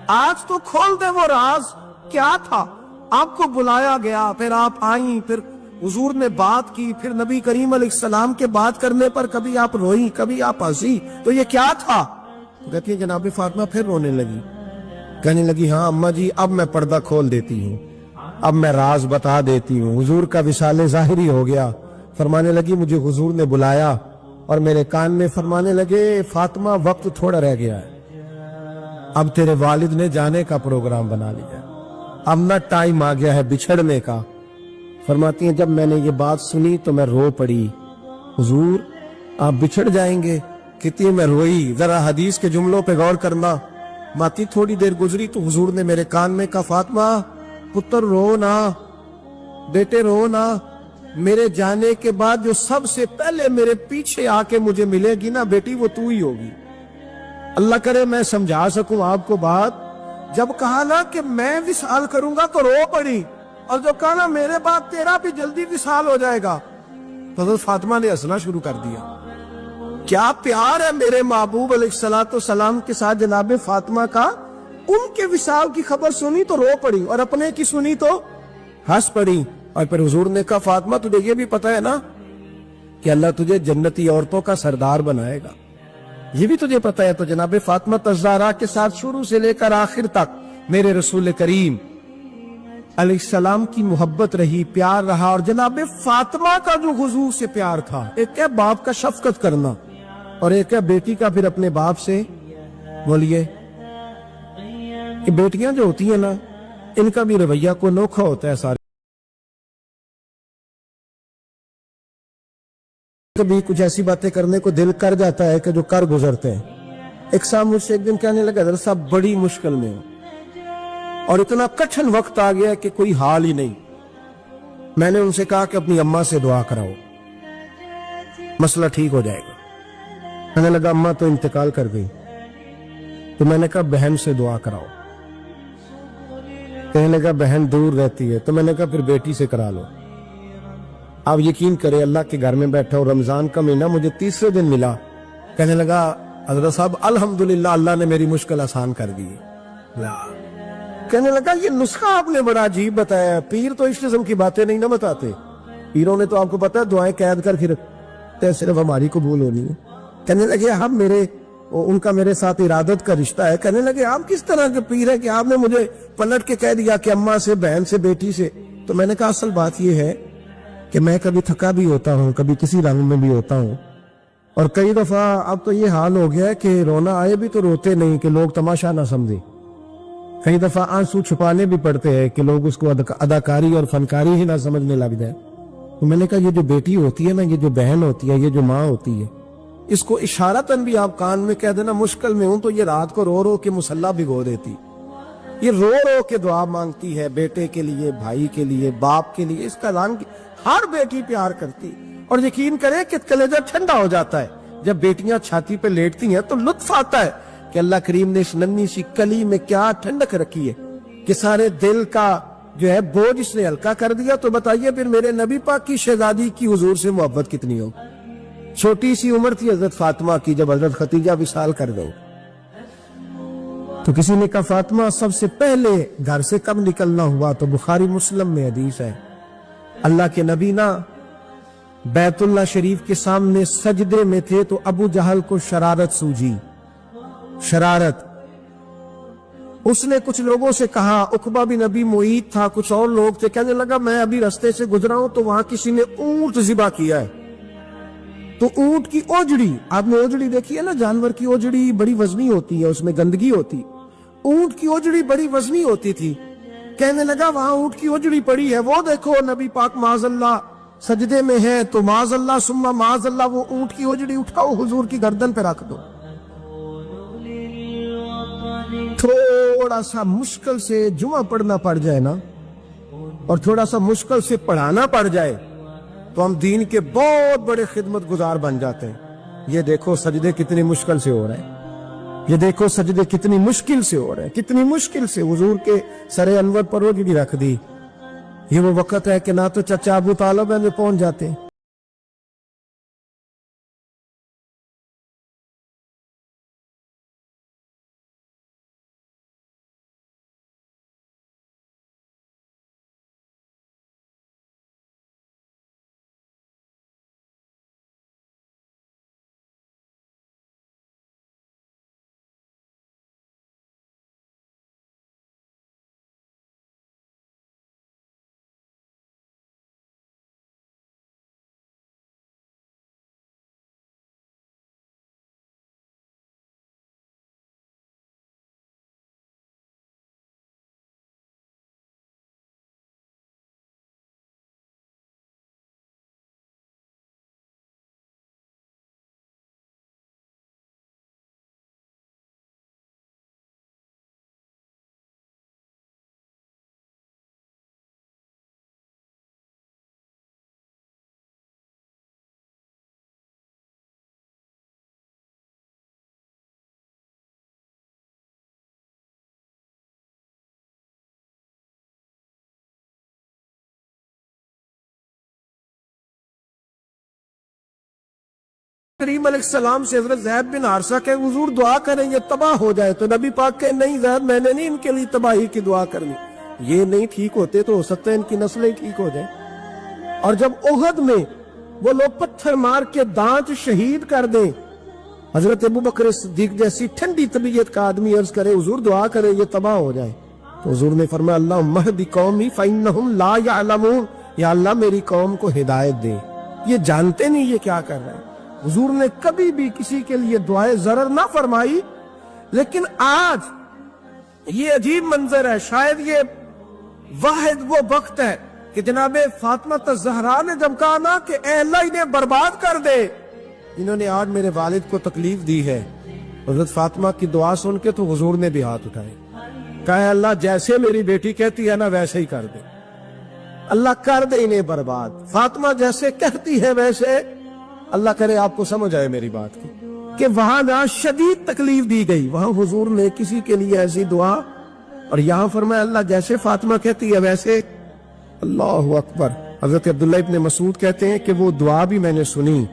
آج تو کھول دے وہ راز کیا تھا. آپ کو بلایا گیا, پھر آپ آئیں, پھر حضور نے بات کی, پھر نبی کریم علیہ السلام کے بات کرنے پر کبھی آپ روئی کبھی آپ ہنسی, تو یہ کیا تھا؟ تو کہتی ہے جناب فاطمہ پھر رونے لگی, کہنے لگی ہاں اماں جی اب میں پردہ کھول دیتی ہوں, اب میں راز بتا دیتی ہوں. حضور کا وصال ظاہری ہو گیا. فرمانے لگی مجھے حضور نے بلایا اور میرے کان میں فرمانے لگے فاطمہ وقت تھوڑا رہ گیا ہے, اب تیرے والد نے جانے کا پروگرام بنا لیا, اب نہ ٹائم آ گیا ہے بچھڑنے کا. فرماتی ہیں جب میں نے یہ بات سنی تو میں رو پڑی, حضور آپ بچھڑ جائیں گے؟ کہتی ہے میں روئی. ذرا حدیث کے جملوں پہ غور کرنا. ماتی تھوڑی دیر گزری تو حضور نے میرے کان میں کہا فاطمہ پتر رو نا, بیٹے رو نا, میرے جانے کے بعد جو سب سے پہلے میرے پیچھے آ کے مجھے ملے گی نا بیٹی وہ تو ہی ہوگی. اللہ کرے میں سمجھا سکوں آپ کو بات. جب کہا نا کہ میں وصال کروں گا تو رو پڑی, اور جب کہا نا میرے بعد تیرا بھی جلدی وصال ہو جائے گا تو حضرت فاطمہ نے ہنسنا شروع کر دیا. کیا پیار ہے میرے محبوب علیہ الصلوۃ والسلام کے ساتھ جناب فاطمہ کا. ان کے وصال کی خبر سنی تو رو پڑی, اور اپنے کی سنی تو ہنس پڑی. اور پھر حضور نے کہا فاطمہ تجھے یہ بھی پتا ہے نا کہ اللہ تجھے جنتی عورتوں کا سردار بنائے گا, یہ بھی تجھے پتا ہے. تو جناب فاطمہ الزہرا کے ساتھ شروع سے لے کر آخر تک میرے رسول کریم علیہ السلام کی محبت رہی, پیار رہا. اور جناب فاطمہ کا جو حضور سے پیار تھا, ایک ہے باپ کا شفقت کرنا, اور ایک ہے بیٹی کا پھر اپنے باپ سے. بولیے کہ بیٹیاں جو ہوتی ہیں نا, ان کا بھی رویہ کو انوکھا ہوتا ہے. سارے کبھی کچھ ایسی باتیں کرنے کو دل کر جاتا ہے کہ جو کر گزرتے ہیں. ایک صاحب مجھ سے ایک دن کہنے لگا حضرت صاحب بڑی مشکل میں ہوں, اور اتنا کٹھن وقت آ گیا کہ کوئی حال ہی نہیں. میں نے ان سے کہا کہ اپنی اماں سے دعا کراؤ, مسئلہ ٹھیک ہو جائے گا. کہنے لگا اماں تو انتقال کر گئی. تو میں نے کہا بہن سے دعا کراؤ. کہنے لگا بہن دور رہتی ہے. تو میں نے کہا پھر بیٹی سے کرا لو. آپ یقین کریں اللہ کے گھر میں بیٹھا ہوں, رمضان کا مہینہ مجھے تیسرے دن ملا. کہنے لگا حضرت صاحب الحمدللہ اللہ نے میری مشکل آسان کر دی. کہنے لگا یہ نسخہ آپ نے بڑا عجیب بتایا, پیر تو اس قسم کی باتیں نہیں نہ بتاتے. پیروں نے تو آپ کو پتا ہے دعائیں قید کر کے رکھتے ہیں, صرف ہماری قبول ہونی ہے. کہنے لگے ہم ان کا میرے ساتھ ارادت کا رشتہ ہے. کہنے لگے آپ کس طرح کے پیر ہیں کہ آپ نے مجھے پلٹ کے کہہ دیا کہ اماں سے, بہن سے, بیٹی سے. تو میں نے کہا اصل بات یہ ہے کہ میں کبھی تھکا بھی ہوتا ہوں, کبھی کسی رنگ میں بھی ہوتا ہوں, اور کئی دفعہ اب تو یہ حال ہو گیا ہے کہ رونا آئے بھی تو روتے نہیں کہ لوگ تماشا نہ سمجھے. کئی دفعہ آنسو چھپانے بھی پڑتے ہیں کہ لوگ اس کو اداکاری اور فنکاری ہی نہ سمجھنے لگ جائے. تو میں نے کہا یہ جو بیٹی ہوتی ہے نا, یہ جو بہن ہوتی ہے, یہ جو ماں ہوتی ہے, اس کو اشارتاً بھی آپ کان میں کہہ دینا مشکل میں ہوں تو یہ رات کو رو رو کے مصلی بھگو دیتی. یہ رو رو کے دعا مانگتی ہے بیٹے کے لیے, بھائی کے لیے, باپ کے لیے. اس کا رنگ ہر بیٹی پیار کرتی. اور یقین کرے کہ کلیجہ ٹھنڈا ہو جاتا ہے جب بیٹیاں چھاتی پہ لیٹتی ہیں, تو لطف آتا ہے کہ اللہ کریم نے اس ننھی سی کلی میں کیا ٹھنڈک رکھی ہے کہ سارے دل کا جو ہے بوجھ اس نے ہلکا کر دیا. تو بتائیے پھر میرے نبی پاک کی شہزادی کی حضور سے محبت کتنی ہو. چھوٹی سی عمر تھی حضرت فاطمہ کی جب حضرت خدیجہ وصال کر گئی. تو کسی نے کہا فاطمہ سب سے پہلے گھر سے کب نکلنا ہوا, تو بخاری مسلم میں حدیث ہے, اللہ کے نبی نا بیت اللہ شریف کے سامنے سجدے میں تھے تو ابو جہل کو شرارت سوجی. شرارت. اس نے کچھ لوگوں سے کہا, عقبہ بن نبی معیط تھا, کچھ اور لوگ تھے, کہنے لگا میں ابھی رستے سے گزرا ہوں تو وہاں کسی نے اونٹ ذبح کیا ہے. تو اونٹ کی اوجڑی, آپ نے اوجڑی دیکھی ہے نا, جانور کی اوجڑی بڑی وزنی ہوتی ہے, اس میں گندگی ہوتی. اونٹ کی اوجڑی بڑی وزنی ہوتی تھی. کہنے لگا وہاں اونٹ کی اوجڑی پڑی ہے, وہ دیکھو نبی پاک معاذ اللہ سجدے میں ہے, تو معاذ اللہ ثم معاذ اللہ وہ اونٹ کی اوجڑی اٹھاؤ حضور کی گردن پہ رکھ دو. تھوڑا سا مشکل سے جمعہ پڑھنا پڑ جائے نا, اور تھوڑا سا مشکل سے پڑھانا پڑ جائے, تو ہم دین کے بہت بڑے خدمت گزار بن جاتے ہیں. یہ دیکھو سجدے کتنی مشکل سے ہو رہے ہیں, یہ دیکھو سجدے کتنی مشکل سے ہو رہے ہیں, کتنی مشکل سے حضور کے سر انور پر اوجڑی رکھ دی. یہ وہ وقت ہے کہ نہ تو چچا ابو طالب میں پہنچ جاتے ہیں, کریم علیہ السلام سے حضرت زید بن حارثہ کہ حضور دعا کریں یہ تباہ ہو جائے، تو نبی پاک کہ نہیں زید میں نے نہیں ان کے لیے تباہی کی دعا کرنی، یہ نہیں ٹھیک ہوتے تو ہو سکتا ہے ان کی نسلیں ٹھیک ہو جائیں۔ اور جب احد میں وہ لوگ پتھر مار کے دانت شہید کر دیں، حضرت ابو بکر صدیق جیسی ٹھنڈی طبیعت کا آدمی عرض کرے حضور دعا کرے یہ تباہ ہو جائے، تو حضور نے فرمایا اللہم اہد قومی فإنہم لا یعلمون، یا اللہ میری قوم کو ہدایت دے، یہ جانتے نہیں یہ کیا کر رہے ہیں۔ حضور نے کبھی بھی کسی کے لیے دعائے ضرر نہ فرمائی، لیکن آج یہ عجیب منظر ہے، شاید یہ واحد وہ وقت ہے کہ جناب فاطمہ الزہرا نے جب کہا نا کہ اے اللہ انہیں برباد کر دے، انہوں نے آج میرے والد کو تکلیف دی ہے، حضرت فاطمہ کی دعا سن کے تو حضور نے بھی ہاتھ اٹھائے، کہا اے اللہ جیسے میری بیٹی کہتی ہے نا ویسے ہی کر دے، اللہ کر دے انہیں برباد، فاطمہ جیسے کہتی ہے ویسے، اللہ کرے آپ کو سمجھ آئے میری بات کی کہ وہاں جہاں شدید تکلیف دی گئی وہاں حضور نے کسی کے لیے ایسی دعا، اور یہاں فرمایا اللہ جیسے فاطمہ کہتی ہے ویسے، اللہ اکبر۔ حضرت عبداللہ ابن مسعود کہتے ہیں کہ وہ دعا بھی میں نے سنی،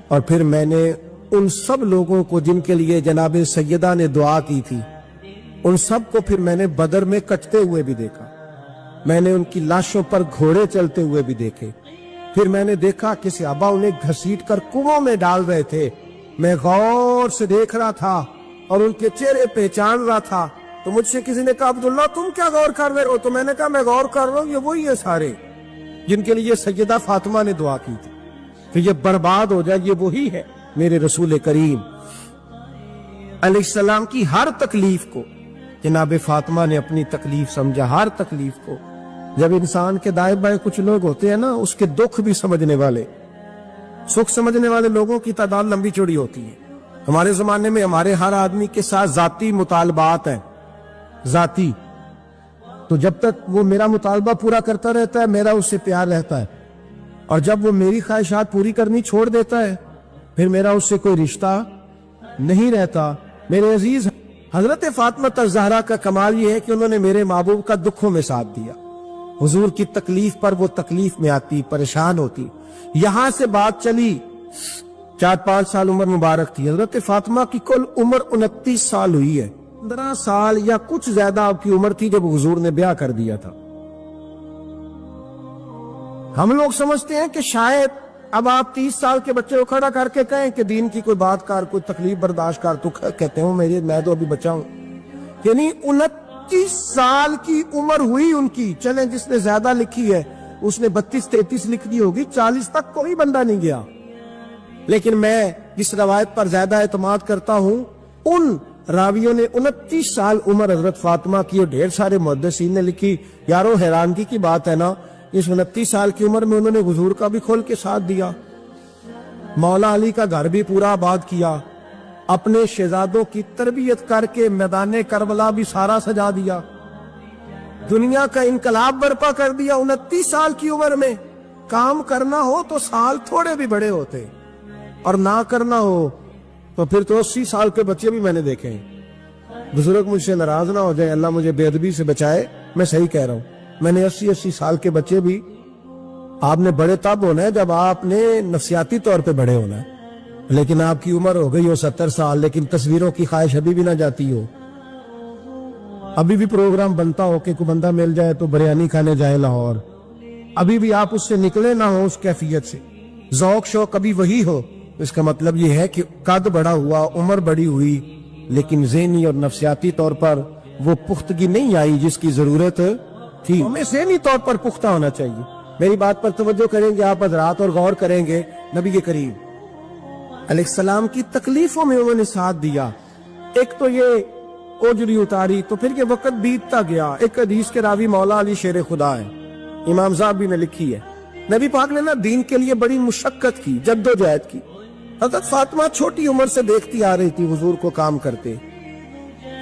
اور پھر میں نے ان سب لوگوں کو جن کے لیے جناب سیدہ نے دعا کی تھی، ان سب کو پھر میں نے بدر میں کٹتے ہوئے بھی دیکھا، میں نے ان کی لاشوں پر گھوڑے چلتے ہوئے بھی دیکھے، پھر میں نے دیکھا کہ صحابہ انہیں گھسیٹ کر کنووں میں ڈال رہے تھے، میں غور سے دیکھ رہا تھا اور ان کے چہرے پہچان رہا تھا، تو مجھ سے کسی نے کہا عبداللہ تم کیا غور کر رہے ہو؟ تو میں نے کہا میں غور کر رہا ہوں یہ وہی ہے سارے جن کے لیے سیدہ فاطمہ نے دعا کی تھی کہ یہ برباد ہو جائے، یہ وہی ہے میرے رسول کریم علیہ السلام کی ہر تکلیف کو جناب فاطمہ نے اپنی تکلیف سمجھا، ہر تکلیف کو۔ جب انسان کے دائیں بائیں کچھ لوگ ہوتے ہیں نا اس کے دکھ بھی سمجھنے والے، سکھ سمجھنے والے لوگوں کی تعداد لمبی چوڑی ہوتی ہے۔ ہمارے زمانے میں ہمارے ہر آدمی کے ساتھ ذاتی مطالبات ہیں، ذاتی، تو جب تک وہ میرا مطالبہ پورا کرتا رہتا ہے میرا اس سے پیار رہتا ہے، اور جب وہ میری خواہشات پوری کرنی چھوڑ دیتا ہے پھر میرا اس سے کوئی رشتہ نہیں رہتا۔ میرے عزیز حضرت فاطمہ الزہرا کا کمال یہ ہے کہ انہوں نے میرے محبوب کا دکھوں میں ساتھ دیا، حضور کی تکلیف پر وہ تکلیف میں آتی، پریشان ہوتی۔ یہاں سے بات چلی 4-5 سال عمر مبارک تھی، حضرت فاطمہ کی کل عمر 29 سال ہوئی ہے، 15 سال یا کچھ زیادہ آپ کی عمر تھی جب حضور نے بیاہ کر دیا تھا۔ ہم لوگ سمجھتے ہیں کہ شاید اب آپ 30 سال کے بچے کو کھڑا کر کے کہیں کہ دین کی کوئی بات کر، کوئی تکلیف برداشت کر، تو کہتے ہوں میں تو ابھی بچہ ہوں، یعنی 29 سال کی عمر ہوئی ان کی۔ چلیں جس نے زیادہ لکھی ہے اس نے 32-33 لکھ دی ہوگی، 40 تک کوئی بندہ نہیں گیا، لیکن میں جس روایت پر زیادہ اعتماد کرتا ہوں ان راویوں نے 29 سال عمر حضرت فاطمہ کی، اور ڈھیر سارے محدثین نے لکھی۔ یارو حیرانگی کی بات ہے نا، اس 29 سال کی عمر میں انہوں نے حضور کا بھی کھول کے ساتھ دیا، مولا علی کا گھر بھی پورا آباد کیا، اپنے شہزادوں کی تربیت کر کے میدان کربلا بھی سارا سجا دیا، دنیا کا انقلاب برپا کر دیا 29 سال کی عمر میں۔ کام کرنا ہو تو سال تھوڑے بھی بڑے ہوتے، اور نہ کرنا ہو تو پھر تو 80 سال کے بچے بھی میں نے دیکھے ہیں۔ بزرگ مجھ سے ناراض نہ ہو جائے، اللہ مجھے بے ادبی سے بچائے، میں صحیح کہہ رہا ہوں، میں نے 80 سال کے بچے بھی، آپ نے بڑے تب ہونا ہے جب آپ نے نفسیاتی طور پہ بڑے ہونا ہے، لیکن آپ کی عمر ہو گئی ہو 70 سال لیکن تصویروں کی خواہش ابھی بھی نہ جاتی ہو، ابھی بھی پروگرام بنتا ہو کہ کوئی بندہ مل جائے تو بریانی کھانے جائے لاہور، ابھی بھی آپ اس سے نکلے نہ ہو، اس کیفیت سے ذوق شوق ابھی وہی ہو، اس کا مطلب یہ ہے کہ قد بڑا ہوا، عمر بڑی ہوئی، لیکن ذہنی اور نفسیاتی طور پر وہ پختگی نہیں آئی جس کی ضرورت تھی۔ ہمیں ذہنی طور پر پختہ ہونا چاہیے۔ میری بات پر توجہ کریں گے آپ حضرات اور غور کریں گے، نبی کریم علیہ السلام کی تکلیفوں میں انہوں نے ساتھ دیا۔ ایک تو یہ اوجری اتاری تو پھر یہ وقت بیتتا گیا۔ ایک حدیث کے راوی مولا علی شیر خدا ہے، امام زاہبی نے لکھی ہے، نبی پاک نے نا دین کے لیے بڑی مشقت کی، جدوجہد کی۔ حضرت فاطمہ چھوٹی عمر سے دیکھتی آ رہی تھی حضور کو کام کرتے۔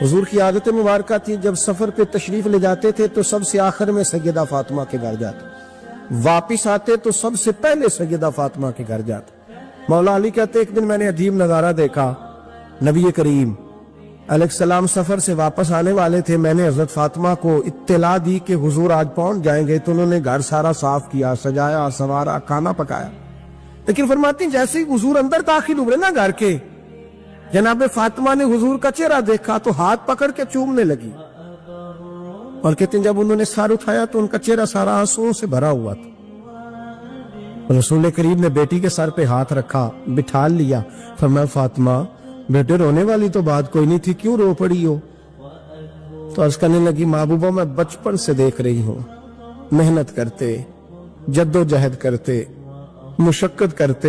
حضور کی عادت مبارکہ تھی جب سفر پہ تشریف لے جاتے تھے تو سب سے آخر میں سیدہ فاطمہ کے گھر جاتے، واپس آتے تو سب سے پہلے سیدہ فاطمہ کے گھر جاتے۔ مولا علی کہتے ایک دن میں نے عجیب نظارہ دیکھا، نبی کریم علیہ السلام سفر سے واپس آنے والے تھے، میں نے حضرت فاطمہ کو اطلاع دی کہ حضور آج پہنچ جائیں گے، تو انہوں نے گھر سارا صاف کیا، سجایا، سنوارا، کھانا پکایا۔ لیکن فرماتی ہیں جیسے ہی حضور اندر داخل ہوئے نا گھر کے، جناب فاطمہ نے حضور کا چہرہ دیکھا تو ہاتھ پکڑ کے چومنے لگی، اور کہتے ہیں جب انہوں نے سر اٹھایا تو ان کا چہرہ سارا آنسوؤں سے بھرا ہوا تھا۔ رسول کریم نے بیٹی کے سر پہ ہاتھ رکھا، بٹھا لیا، فرمایا فاطمہ بیٹے رونے والی تو بات کوئی نہیں تھی، کیوں رو پڑی ہو؟ تو عرض کرنے لگی محبوبہ میں بچپن سے دیکھ رہی ہوں، محنت کرتے، جد و جہد کرتے، مشقت کرتے،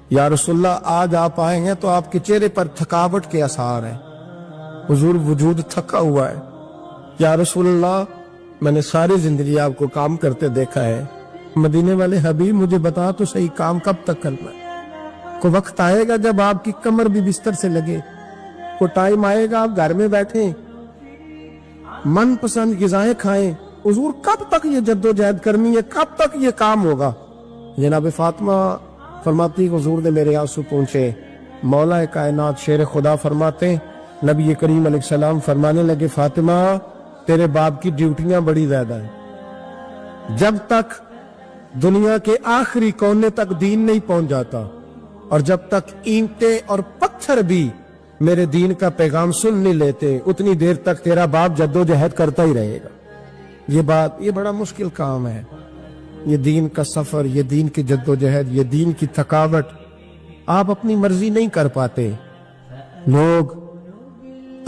یا رسول اللہ آج آپ آئے ہیں تو آپ کے چہرے پر تھکاوٹ کے آثار ہیں، حضور وجود تھکا ہوا ہے۔ یا رسول اللہ میں نے ساری زندگی آپ کو کام کرتے دیکھا ہے، مدینے والے حبیب مجھے بتا تو صحیح کام کب تک کرنا ہے؟ کوئی وقت آئے گا جب آپ کی کمر بھی بستر سے لگے، کوئی ٹائم آئے گا آپ گھر میں بیٹھیں من پسند غذائیں کھائیں، حضور کب تک یہ جد و جہد کرنی ہے، کب تک یہ کام ہوگا؟ جناب فاطمہ فرماتی حضور نے میرے آنسو پہنچے۔ مولا کائنات شیر خدا فرماتے نبی کریم علیہ السلام فرمانے لگے فاطمہ تیرے باپ کی ڈیوٹیاں بڑی زیادہ ہیں، جب تک دنیا کے آخری کونے تک دین نہیں پہنچ جاتا اور جب تک اینٹیں اور پتھر بھی میرے دین کا پیغام سن نہیں لیتے اتنی دیر تک تیرا باپ جد و جہد کرتا ہی رہے گا۔ یہ بڑا مشکل کام ہے، یہ دین کا سفر، یہ دین کی جد و جہد، یہ دین کی تھکاوٹ آپ اپنی مرضی نہیں کر پاتے۔ لوگ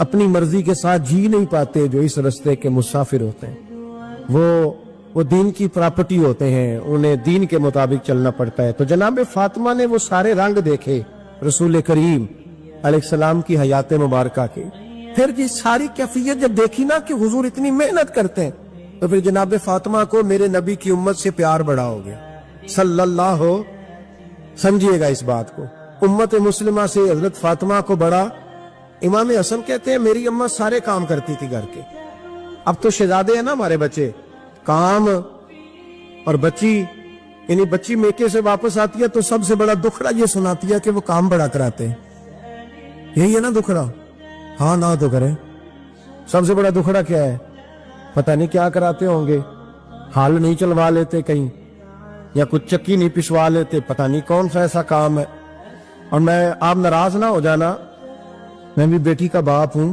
اپنی مرضی کے ساتھ جی نہیں پاتے جو اس رستے کے مسافر ہوتے ہیں، وہ دین کی پراپرٹی ہوتے ہیں، انہیں دین کے مطابق چلنا پڑتا ہے۔ تو جناب فاطمہ نے وہ سارے رنگ دیکھے رسول کریم علیہ السلام کی حیات مبارکہ کے، پھر یہ ساری کیفیت جب دیکھی نا کہ حضور اتنی محنت کرتے ہیں تو پھر جناب فاطمہ کو میرے نبی کی امت سے پیار بڑا ہو گیا صلی اللہ ہو۔ سمجھیے گا اس بات کو، امت مسلمہ سے حضرت فاطمہ کو بڑا۔ امام حسن کہتے ہیں میری اماں سارے کام کرتی تھی گھر کے، اب تو شہزادے ہیں نا ہمارے بچے، کام اور بچی، یعنی بچی میکے سے واپس آتی ہے تو سب سے بڑا دکھڑا یہ سناتی ہے کہ وہ کام بڑا کراتے ہیں، یہی ہے نا دکھڑا؟ ہاں نہ تو کریں، سب سے بڑا دکھڑا کیا ہے؟ پتہ نہیں کیا کراتے ہوں گے، ہال نہیں چلوا لیتے کہیں، یا کچھ چکی نہیں پسوا لیتے، پتہ نہیں کون سا ایسا کام ہے۔ اور میں آپ ناراض نہ ہو جانا، میں بھی بیٹی کا باپ ہوں،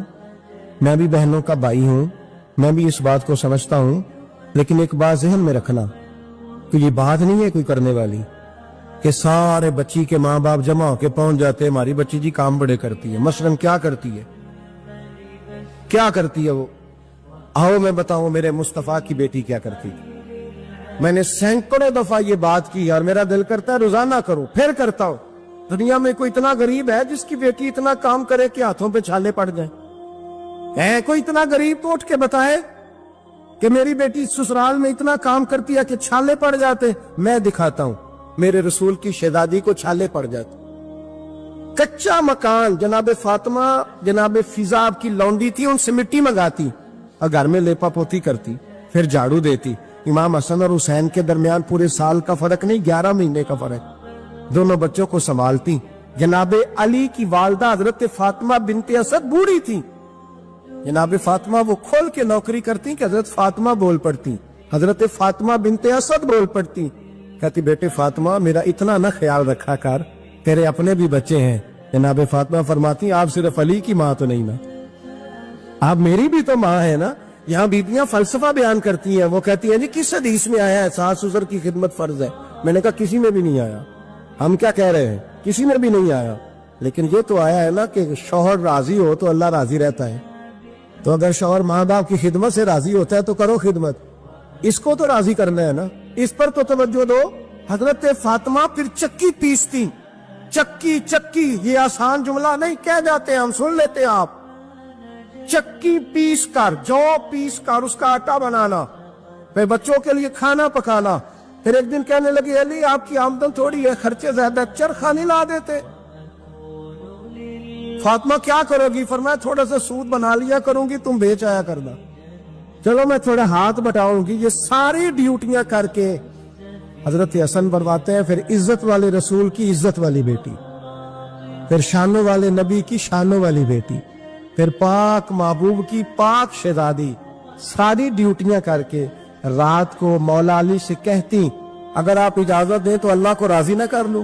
میں بھی بہنوں کا بھائی ہوں، میں بھی اس بات کو سمجھتا ہوں، لیکن ایک بات ذہن میں رکھنا کہ یہ بات نہیں ہے کوئی کرنے والی کہ سارے بچی کے ماں باپ جمع ہو کے پہنچ جاتے ہیں ہماری بچی جی کام بڑے کرتی ہے۔ مثلاً کیا کرتی ہے؟ کیا کرتی ہے وہ؟ آؤ میں بتاؤں میرے مصطفیٰ کی بیٹی کیا کرتی تھی۔ میں نے سینکڑوں دفعہ یہ بات کی اور میرا دل کرتا ہے روزانہ کروں، پھر کرتا ہوں۔ دنیا میں کوئی اتنا غریب ہے جس کی بیٹی اتنا کام کرے کہ ہاتھوں پہ چھالے پڑ جائیں؟ ہے کوئی اتنا غریب تو اٹھ کے بتائے کہ میری بیٹی سسرال میں اتنا کام کرتی ہے کہ چھالے پڑ جاتے؟ میں دکھاتا ہوں، میرے رسول کی شہزادی کو چھالے پڑ جاتے۔ کچا مکان جناب فاطمہ، جناب فضا آپ کی لونڈی تھی، ان سے مٹی منگاتی اور گھر میں لیپا پوتی کرتی، پھر جھاڑو دیتی۔ امام حسن اور حسین کے درمیان پورے سال کا فرق نہیں، 11 مہینے کا فرق، دونوں بچوں کو سنبھالتی۔ جناب علی کی والدہ حضرت فاطمہ بنت اسد بوڑھی تھی، جناب فاطمہ وہ کھول کے نوکری کرتی کہ حضرت فاطمہ بول پڑتی، حضرت فاطمہ بنت اسد بول پڑتی، کہتی بیٹے فاطمہ میرا اتنا نہ خیال رکھا کر، تیرے اپنے بھی بچے ہیں۔ جناب فاطمہ فرماتی آپ صرف علی کی ماں تو نہیں نا، آپ میری بھی تو ماں ہے نا۔ یہاں بیبیاں فلسفہ بیان کرتی ہیں، وہ کہتی ہیں جی کس حدیث میں آیا ہے ساس سسر کی خدمت فرض ہے؟ میں نے کہا کسی میں بھی نہیں آیا، ہم کیا کہہ رہے ہیں، کسی میں بھی نہیں آیا، لیکن یہ تو آیا ہے نا کہ شوہر راضی ہو تو اللہ راضی رہتا ہے۔ تو اگر شوہر ماں باپ کی خدمت سے راضی ہوتا ہے تو کرو خدمت، اس کو تو راضی کرنا ہے نا، اس پر تو توجہ دو۔ حضرت فاطمہ پھر چکی پیستی، چکی چکی یہ آسان جملہ نہیں کہہ جاتے ہم، سن لیتے آپ، چکی پیس کر، جو پیس کر اس کا آٹا بنانا، پھر بچوں کے لیے کھانا پکانا۔ پھر ایک دن کہنے لگی علی آپ کی آمدن تھوڑی ہے، خرچے زیادہ، چرخہ نہیں لا دیتے؟ فاطمہ کیا کرو گی؟ فرمایا تھوڑا سا سود بنا لیا کروں گی، تم بیچ آیا کرنا، چلو میں تھوڑا ہاتھ بٹاؤں گی۔ یہ ساری ڈیوٹیاں کر کے حضرت حسن برواتے ہیں، پھر عزت والے رسول کی عزت والی بیٹی، پھر شانوں والے نبی کی شانوں والی بیٹی، پھر پاک محبوب کی پاک شہزادی، ساری ڈیوٹیاں کر کے رات کو مولا علی سے کہتی اگر آپ اجازت دیں تو اللہ کو راضی نہ کر لوں۔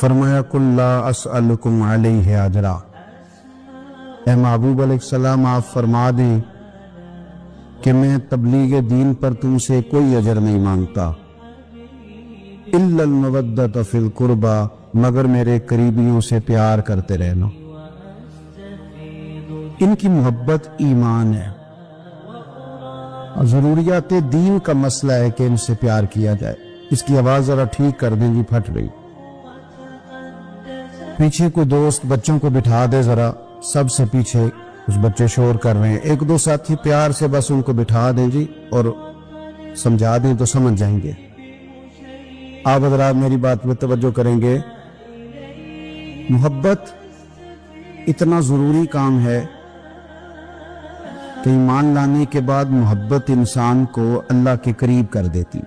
فرمایا قل لا اسألکم علیہ اجرا، اے محبوب علیہ السلام آپ فرما دیں کہ میں تبلیغ دین پر تم سے کوئی اجر نہیں مانگتا، الا المودۃ فی القربى، مگر میرے قریبیوں سے پیار کرتے رہنا۔ ان کی محبت ایمان ہے، ضروریات دین کا مسئلہ ہے کہ ان سے پیار کیا جائے۔ اس کی آواز ذرا ٹھیک کر دیں جی، پھٹ رہی۔ پیچھے کوئی دوست بچوں کو بٹھا دے ذرا، سب سے پیچھے کچھ بچے شور کر رہے ہیں، ایک دو ساتھی پیار سے بس ان کو بٹھا دیں جی اور سمجھا دیں تو سمجھ جائیں گے۔ آپ حضرات میری بات میں توجہ کریں گے، محبت اتنا ضروری کام ہے کہ ایمان لانے کے بعد محبت انسان کو اللہ کے قریب کر دیتی۔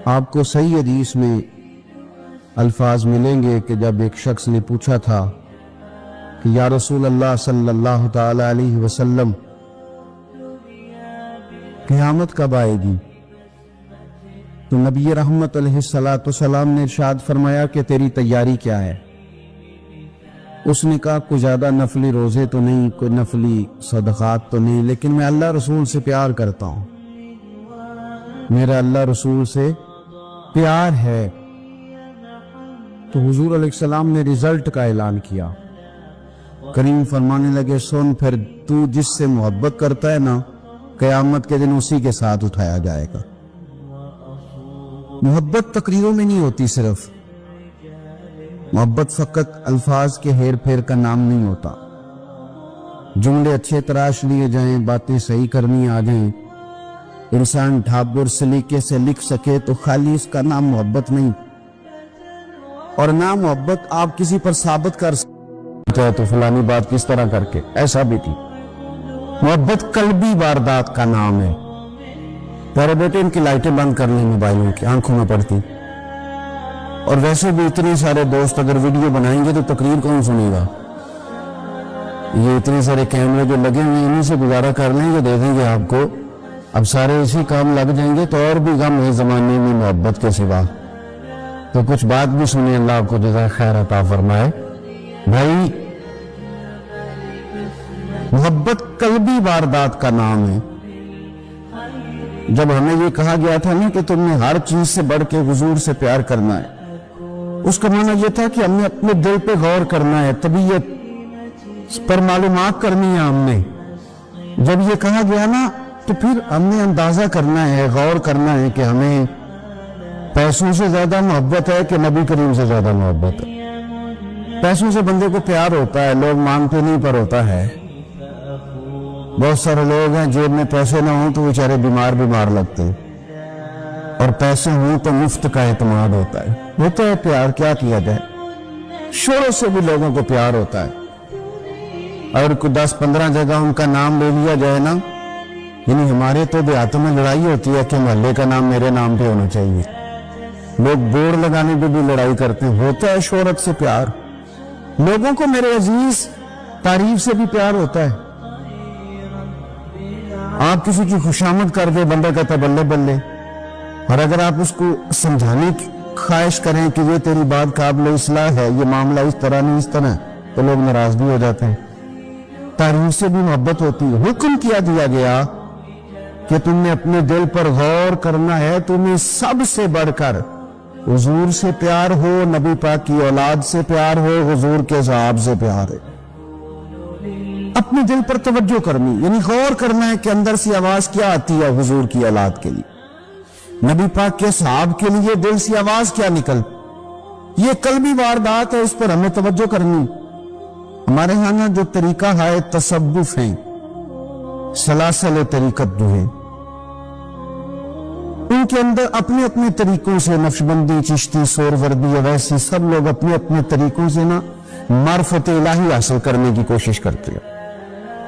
آپ کو صحیح حدیث میں الفاظ ملیں گے کہ جب ایک شخص نے پوچھا تھا کہ یا رسول اللہ صلی اللہ تعالی علیہ وسلم قیامت کب آئے گی، تو نبی رحمت علیہ السلام نے ارشاد فرمایا کہ تیری تیاری کیا ہے؟ اس نے کہا کوئی زیادہ نفلی روزے تو نہیں، کوئی نفلی صدقات تو نہیں، لیکن میں اللہ رسول سے پیار کرتا ہوں، میرا اللہ رسول سے پیار ہے۔ تو حضور علیہ السلام نے رزلٹ کا اعلان کیا، کریم فرمانے لگے سن پھر تو جس سے محبت کرتا ہے نا، قیامت کے دن اسی کے ساتھ اٹھایا جائے گا۔ محبت تقریروں میں نہیں ہوتی، صرف محبت فقط الفاظ کے ہیر پھیر کا نام نہیں ہوتا، جملے اچھے تراش لیے جائیں، باتیں صحیح کرنی آ جائیں، انسان ڈھابر سلیقے سے لکھ سکے تو خالی اس کا نام محبت نہیں، اور نہ محبت آپ کسی پر ثابت کر سکتے ہیں تو فلانی بات کس طرح کر کے، ایسا بھی تھی۔ محبت قلبی واردات کا نام ہے۔ پیارے بیٹے ان کی لائٹیں بند کر لیں موبائلوں کی، آنکھوں میں پڑتی، اور ویسے بھی اتنے سارے دوست اگر ویڈیو بنائیں گے تو تقریر کون سنے گا؟ یہ اتنے سارے کیمرے جو لگے ہوئے انہیں سے گزارا کر لیں گے، دے دیں گے آپ کو، اب سارے اسی کام لگ جائیں گے تو اور بھی غم ہے زمانے میں محبت کے سوا۔ تو کچھ بات بھی سنیں، اللہ آپ کو جزائے خیر عطا فرمائے۔ بھائی محبت قلبی واردات کا نام ہے۔ جب ہمیں یہ کہا گیا تھا نا کہ تم نے ہر چیز سے بڑھ کے حضور سے پیار کرنا ہے، اس کا معنی یہ تھا کہ ہم نے اپنے دل پہ غور کرنا ہے، طبیعت پر معلومات کرنی ہے ہم نے۔ جب یہ کہا گیا نا تو پھر ہم نے اندازہ کرنا ہے، غور کرنا ہے کہ ہمیں پیسوں سے زیادہ محبت ہے کہ نبی کریم سے زیادہ محبت ہے۔ پیسوں سے بندے کو پیار ہوتا ہے، لوگ مانگتے نہیں پر ہوتا ہے۔ بہت سارے لوگ ہیں جیب میں پیسے نہ ہوں تو بیچارے بیمار لگتے ہیں، اور پیسے ہوں تو مفت کا اعتماد ہوتا ہے پیار، کیا کیا جائے۔ شوروں سے بھی لوگوں کو پیار ہوتا ہے، اور کوئی 10-15 جگہ ان کا نام لے لیا جائے نا، یعنی ہمارے تو دیہاتوں میں لڑائی ہوتی ہے کہ محلے کا نام میرے نام پہ ہونا چاہیے، لوگ بورڈ لگانے پہ بھی لڑائی کرتے ہیں۔ ہوتا ہے شہرت سے پیار، لوگوں کو میرے عزیز تعریف سے بھی پیار ہوتا ہے۔ آپ کسی کی خوشامد کر دے، بندہ کہتا بلے بلے، اور اگر آپ اس کو سمجھانے کی خواہش کریں کہ یہ تیری بات قابل اصلاح ہے، یہ معاملہ اس طرح نہیں اس طرح، تو لوگ ناراض بھی ہو جاتے ہیں۔ تعریف سے بھی محبت ہوتی ہے۔ حکم کیا دیا گیا کہ تم نے اپنے دل پر غور کرنا ہے، تمہیں سب سے بڑھ کر حضور سے پیار ہو، نبی پاک کی اولاد سے پیار ہو، حضور کے صحاب سے پیار ہے۔ اپنے دل پر توجہ کرنی، یعنی غور کرنا ہے کہ اندر سے آواز کیا آتی ہے حضور کی اولاد کے لیے، نبی پاک کے صحاب کے لیے دل سے آواز کیا نکل، یہ قلبی واردات ہے، اس پر ہمیں توجہ کرنی۔ ہمارے ہاں نا جو طریقہ ہے تصوف ہیں، سلاسل طریقت جو ہے، ان کے اندر اپنے اپنے طریقوں سے نقشبندی، چشتی، سوروردی، اویسی، سب لوگ اپنے اپنے طریقوں سے نا معرفت الہی حاصل کرنے کی کوشش کرتے ہیں۔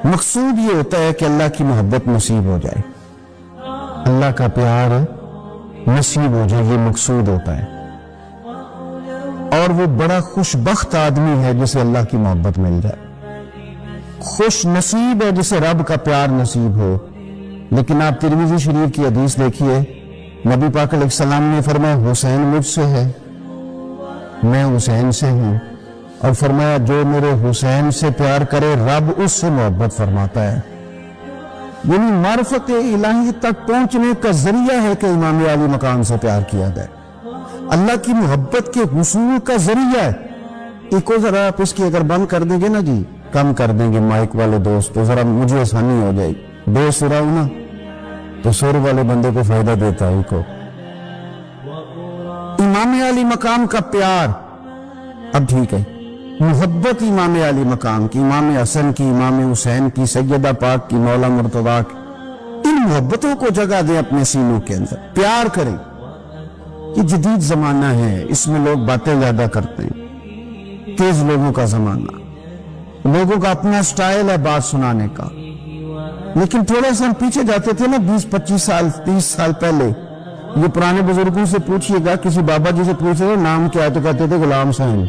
مقصود یہ ہوتا ہے کہ اللہ کی محبت نصیب ہو جائے، اللہ کا پیار نصیب ہو جائے، یہ مقصود ہوتا ہے۔ اور وہ بڑا خوش بخت آدمی ہے جسے اللہ کی محبت مل جائے، خوش نصیب ہے جسے رب کا پیار نصیب ہو۔ لیکن آپ ترمذی شریف کی حدیث دیکھیے، نبی پاک علیہ السلام نے فرمایا حسین مجھ سے ہے، میں حسین سے ہوں، اور فرمایا جو میرے حسین سے پیار کرے رب اس سے محبت فرماتا ہے۔ یعنی معرفت الہی تک پہنچنے کا ذریعہ ہے کہ امام علی مقام سے پیار کیا جائے، اللہ کی محبت کے حصول کا ذریعہ ہے۔ ایک کو ذرا آپ اس کی اگر بند کر دیں گے نا جی، کم کر دیں گے مائک والے دوست، تو ذرا مجھے آسانی ہو جائے گی۔ بے سرا ہوں نا تو سر والے بندے کو فائدہ دیتا ہے کو۔ امام علی مقام کا پیار، اب ٹھیک ہے، محبت امام علی مقام کی، امام حسن کی، امام حسین کی، سیدہ پاک کی، مولا مرتضیٰ کی، ان محبتوں کو جگہ دیں اپنے سینوں کے اندر، پیار کریں۔ یہ جدید زمانہ ہے، اس میں لوگ باتیں زیادہ کرتے ہیں، تیز لوگوں کا زمانہ، لوگوں کا اپنا سٹائل ہے بات سنانے کا۔ لیکن تھوڑا سا ہم پیچھے جاتے تھے نا، 20-25 سال 30 سال پہلے، یہ پرانے بزرگوں سے پوچھئے گا، کسی بابا جی سے پوچھے گا نام کیا ہے تو کہتے تھے غلام حسین۔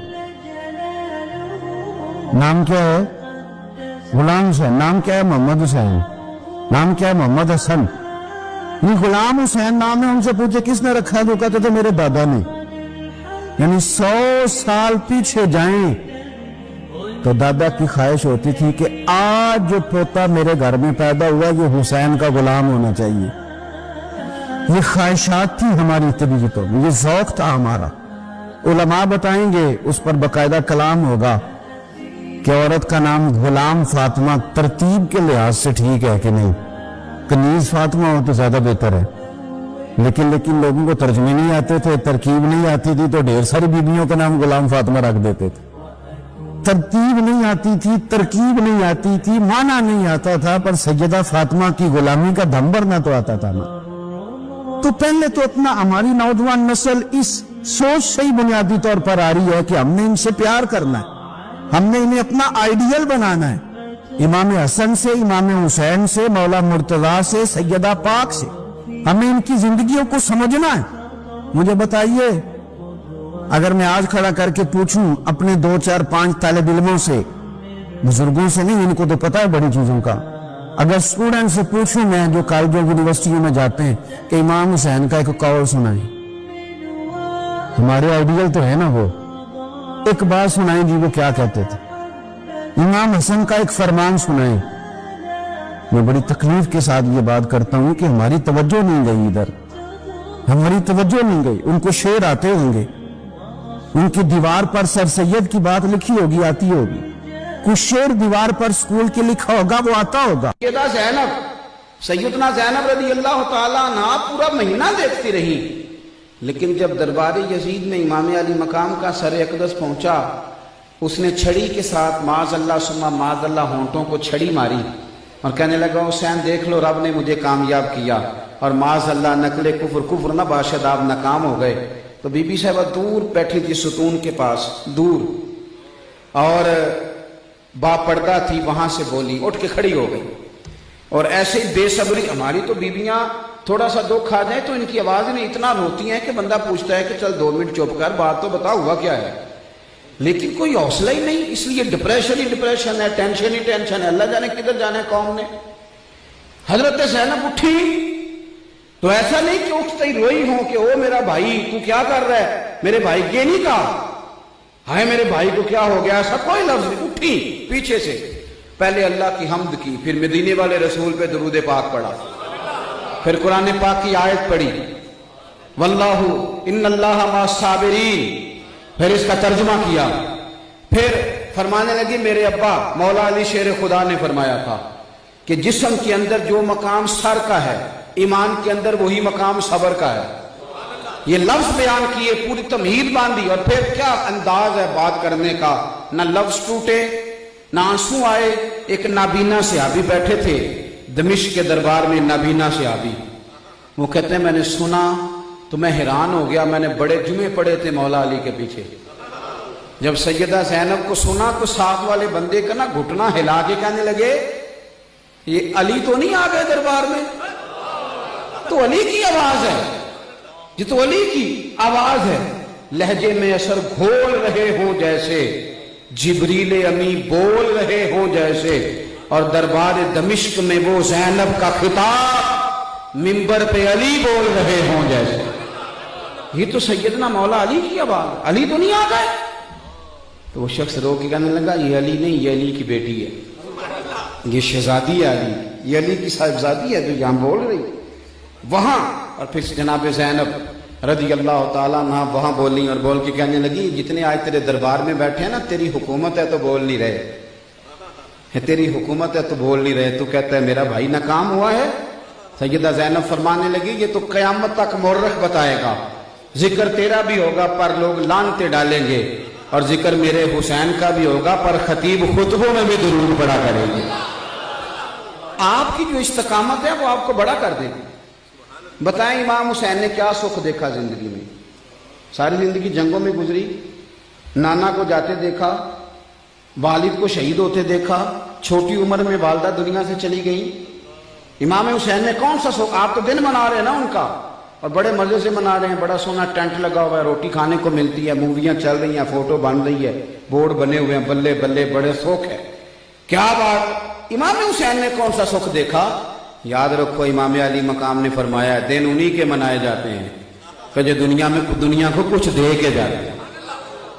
نام کیا ہے؟ غلام حسین۔ نام کیا ہے؟ محمد حسین۔ نام کیا ہے؟ محمد حسن۔ یہ غلام حسین نام ہے، ان سے پوچھے کس نے رکھا ہے تو کہتے تھے میرے دادا نے۔ یعنی 100 سال پیچھے جائیں تو دادا کی خواہش ہوتی تھی کہ آج جو پوتا میرے گھر میں پیدا ہوا یہ حسین کا غلام ہونا چاہیے۔ یہ خواہشات تھی ہماری طبیعتوں میں، یہ ذوق تھا ہمارا۔ علماء بتائیں گے، اس پر باقاعدہ کلام ہوگا کہ عورت کا نام غلام فاطمہ ترتیب کے لحاظ سے ٹھیک ہے کہ نہیں، کنیز فاطمہ ہو تو زیادہ بہتر ہے، لیکن لوگوں کو ترجمے نہیں آتے تھے، ترکیب نہیں آتی تھی، تو ڈھیر ساری بیویوں کا نام غلام فاطمہ رکھ دیتے تھے۔ ترتیب نہیں آتی تھی، ترکیب نہیں آتی تھی، معنی نہیں آتا تھا، پر سیدہ فاطمہ کی غلامی کا دم بھرنا تو آتا تھا نا۔ تو پہلے تو اپنا ہماری نوجوان نسل اس سوچ سے ہی بنیادی طور پر آ رہی ہے کہ ہم نے ان سے پیار کرنا ہے، ہم نے انہیں اپنا آئیڈیل بنانا ہے، امام حسن سے، امام حسین سے، مولا مرتضیٰ سے، سیدہ پاک سے، ہمیں ان کی زندگیوں کو سمجھنا ہے۔ مجھے بتائیے، اگر میں آج کھڑا کر کے پوچھوں اپنے 2 4 5 طالب علموں سے، بزرگوں سے نہیں، ان کو تو پتہ ہے بڑی چیزوں کا، اگر اسٹوڈنٹ سے پوچھوں میں جو کالجوں یونیورسٹیوں میں جاتے ہیں کہ امام حسین کا ایک قول سنائیں، ہمارے آئیڈیل تو ہے نا، وہ ایک بات سنائیں جی، وہ کیا کہتے تھے؟ امام حسن کا ایک فرمان سنائیں۔ میں بڑی تکلیف کے ساتھ یہ بات کرتا ہوں کہ ہماری توجہ نہیں گئی ادھر، ہماری توجہ نہیں گئی۔ ان کو شعر آتے ہوں گے، ان کی دیوار پر سر سید کی بات لکھی ہوگی، آتی ہوگی، کچھ شعر دیوار پر سکول کے لکھا ہوگا، وہ آتا ہوگا۔ سیدہ زینب، سیدنا زینب رضی اللہ تعالیٰ عنہ پورا مہینہ دیکھتی رہی، لیکن جب دربار یزید میں امام علی مقام کا سر اقدس پہنچا، اس نے چھڑی کے ساتھ معاذ اللہ ثم معاذ اللہ ہونٹوں کو چھڑی ماری اور کہنے لگا حسین دیکھ لو رب نے مجھے کامیاب کیا، اور معاذ اللہ نقل کفر نہ باشد آپ ناکام ہو گئے۔ تو بی بی صاحبہ دور بیٹھی تھی ستون کے پاس دور، اور با پردہ تھی، وہاں سے بولی، اٹھ کے کھڑی ہو گئی، اور ایسے ہی بے صبری، ہماری تو بیویاں تھوڑا سا دکھ آ جائے تو ان کی آواز میں اتنا روتی ہیں کہ بندہ پوچھتا ہے کہ چل 2 منٹ چپ کر، بات تو بتا ہوا کیا ہے، لیکن کوئی حوصلہ ہی نہیں، اس لیے ڈپریشن ہی ڈپریشن ہے، ٹینشن ہی ٹینشن ہے، اللہ جانے کدھر جانے قوم نے۔ حضرت زینب اٹھی تو ایسا نہیں کہ اٹھتے ہی روئی ہوں کہ او میرا بھائی تو کیا کر رہا ہے، میرے بھائی یہ نہیں کہا ہائے میرے بھائی کو کیا ہو گیا، ایسا کوئی لفظ نہیں، اٹھی پیچھے سے، پہلے اللہ کی حمد کی، پھر مدینے والے رسول پہ درود پاک پڑھا، پھر قرآن پاک کی آیت پڑھی واللہ ان اللہ مع الصابرین، پھر اس کا ترجمہ کیا، پھر فرمانے لگی میرے ابا مولا علی شیر خدا نے فرمایا تھا کہ جسم کے اندر جو مقام سر کا ہے، ایمان کے اندر وہی مقام صبر کا ہے۔ یہ لفظ بیان کیے، پوری تمہید باندھی، اور پھر کیا انداز ہے بات کرنے کا، نہ لفظ ٹوٹے نہ آنسو آئے۔ ایک نابینا صحابی بیٹھے تھے دمشق کے دربار میں، نابینا صحابی، وہ کہتے ہیں میں نے سنا تو میں حیران ہو گیا، میں نے بڑے جمعے پڑھے تھے مولا علی کے پیچھے، جب سیدہ زینب کو سنا تو ساتھ والے بندے کا نا گھٹنا ہلا کے کہنے لگے یہ علی تو نہیں آ گئے دربار میں، تو علی کی آواز ہے، یہ تو علی کی آواز ہے، لہجے میں اثر گھول رہے ہو جیسے، جبریل امی بول رہے ہو جیسے، اور دربار دمشق میں وہ زینب کا خطاب منبر پہ علی بول رہے ہوں جیسے۔ یہ تو سیدنا مولا علی کی آواز، علی تو نہیں آ گئے؟ تو وہ شخص رو کے کہنے لگا یہ علی نہیں، یہ علی کی بیٹی ہے، یہ شہزادی ہے علی، یہ علی کی صاحبزادی ہے جو یہاں بول رہی وہاں۔ اور پھر جناب زینب رضی اللہ تعالیٰ عنہ وہاں بولی اور بول کے کہنے لگی جتنے آج تیرے دربار میں بیٹھے ہیں نا، تیری حکومت ہے تو بول نہیں رہے، تیری حکومت ہے تو بول نہیں رہے، تو کہتا ہے میرا بھائی ناکام ہوا ہے۔ سیدہ زینب فرمانے لگی یہ تو قیامت تک مورخ بتائے گا، ذکر تیرا بھی ہوگا پر لوگ لعنتیں ڈالیں گے، اور ذکر میرے حسین کا بھی ہوگا پر خطیب خطبوں میں بھی درود پڑا کریں گے۔ آپ کی جو استقامت ہے وہ آپ کو بڑا کر دے گی۔ بتائیں امام حسین نے کیا سکھ دیکھا زندگی میں؟ ساری زندگی جنگوں میں گزری، نانا کو جاتے دیکھا، والد کو شہید ہوتے دیکھا، چھوٹی عمر میں والدہ دنیا سے چلی گئی۔ امام حسین نے کون سا سکھ؟ آپ تو دن منا رہے ہیں نا ان کا، اور بڑے مزے سے منا رہے ہیں، بڑا سونا ٹینٹ لگا ہوا ہے، روٹی کھانے کو ملتی ہے، موویاں چل رہی ہیں، فوٹو بن رہی ہے، بورڈ بنے ہوئے ہیں، بلے بلے بڑے سکھ ہے۔ کیا بات! امام حسین نے کون سا سکھ دیکھا؟ یاد رکھو امام علی مقام نے فرمایا دن انہی کے منائے جاتے ہیں کہ جو دنیا کو کچھ دے کے جاتے ہیں،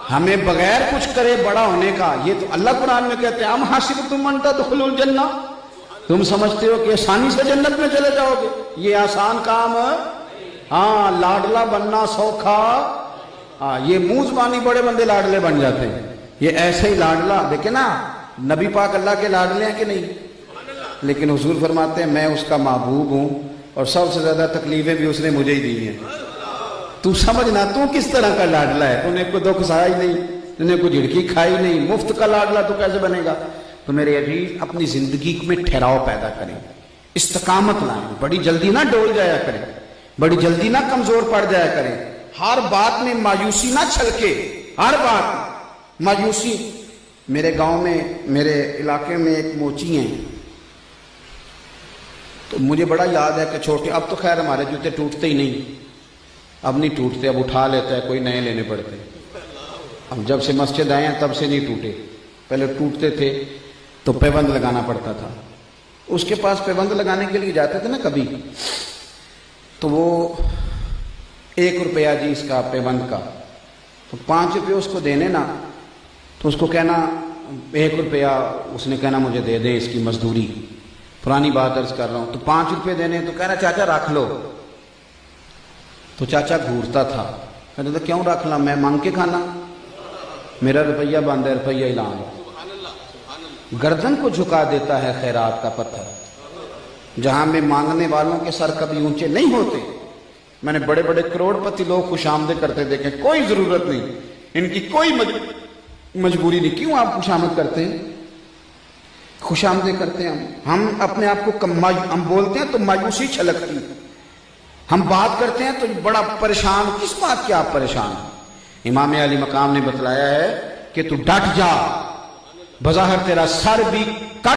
ہمیں بغیر کچھ کرے بڑا ہونے کا۔ یہ تو اللہ قرآن میں کہتے ہیں ام حسبتم ان تدخلوا الجنہ، تم سمجھتے ہو کہ آسانی سے جنت میں چلے جاؤ گے؟ یہ آسان کام ہے؟ ہاں، لاڈلا بننا سوکھا، ہاں یہ منہ زبانی بڑے بندے لاڈلے بن جاتے ہیں، یہ ایسے ہی لاڈلا دیکھیں نا، نبی پاک اللہ کے لاڈلے ہیں کہ نہیں؟ لیکن حضور فرماتے ہیں میں اس کا محبوب ہوں، اور سب سے زیادہ تکلیفیں بھی اس نے مجھے ہی دی ہیں۔ تو سمجھنا تو کس طرح کا لاڈلا ہے، تو نے کوئی دکھ سہا ہی نہیں، تو نے کوئی جھڑکی کھائی نہیں، مفت کا لاڈلا تو کیسے بنے گا؟ تو میرے عزیز اپنی زندگی میں ٹھہراؤ پیدا کریں، استقامت لائیں، بڑی جلدی نہ ڈول جایا کریں، بڑی جلدی نہ کمزور پڑ جایا کریں، ہر بات میں مایوسی نہ چھلکے، ہر بات مایوسی۔ میرے گاؤں میں، میرے علاقے میں ایک موچی ہیں، تو مجھے بڑا یاد ہے کہ چھوٹے، اب تو خیر ہمارے جوتے ٹوٹتے ہی نہیں، اب نہیں ٹوٹتے، اب اٹھا لیتا ہے کوئی، نئے لینے پڑتے۔ اب جب سے مسجد آئے ہیں تب سے نہیں ٹوٹے، پہلے ٹوٹتے تھے تو پیبند لگانا پڑتا تھا۔ اس کے پاس پیبند لگانے کے لیے جاتے تھے نا کبھی، تو وہ 1 روپیہ جی اس کا پیبند کا، تو 5 روپے اس کو دینے نا، تو اس کو کہنا 1 روپیہ، اس نے کہنا مجھے دے دے اس کی مزدوری، پرانی بات عرض کر رہا ہوں، تو 5 روپے دینے، تو کہنا چاچا رکھ لو۔ تو چاچا گھورتا تھا، کہتا تھا کیوں رکھ لا، میں مانگ کے کھانا، میرا روپیہ بند ہے، روپیہ اعلان۔ گردن کو جھکا دیتا ہے خیرات کا پتھر، جہاں میں مانگنے والوں کے سر کبھی اونچے نہیں ہوتے۔ میں نے بڑے بڑے کروڑ پتی لوگ خوش آمدیں کرتے دیکھے، کوئی ضرورت نہیں، ان کی کوئی مجبوری نہیں۔ کیوں آپ خوش آمد کرتے ہیں؟ خوش آمدیں کرتے ہیں ہم اپنے آپ کو ہم بولتے ہیں تو مایوسی چھلکتی، ہم بات کرتے ہیں تو بڑا پریشان، کس بات کی آپ پریشان ہیں؟ امام علی مقام نے بتلایا ہے کہ تو ڈٹ جا، بظاہر تیرا سر بھی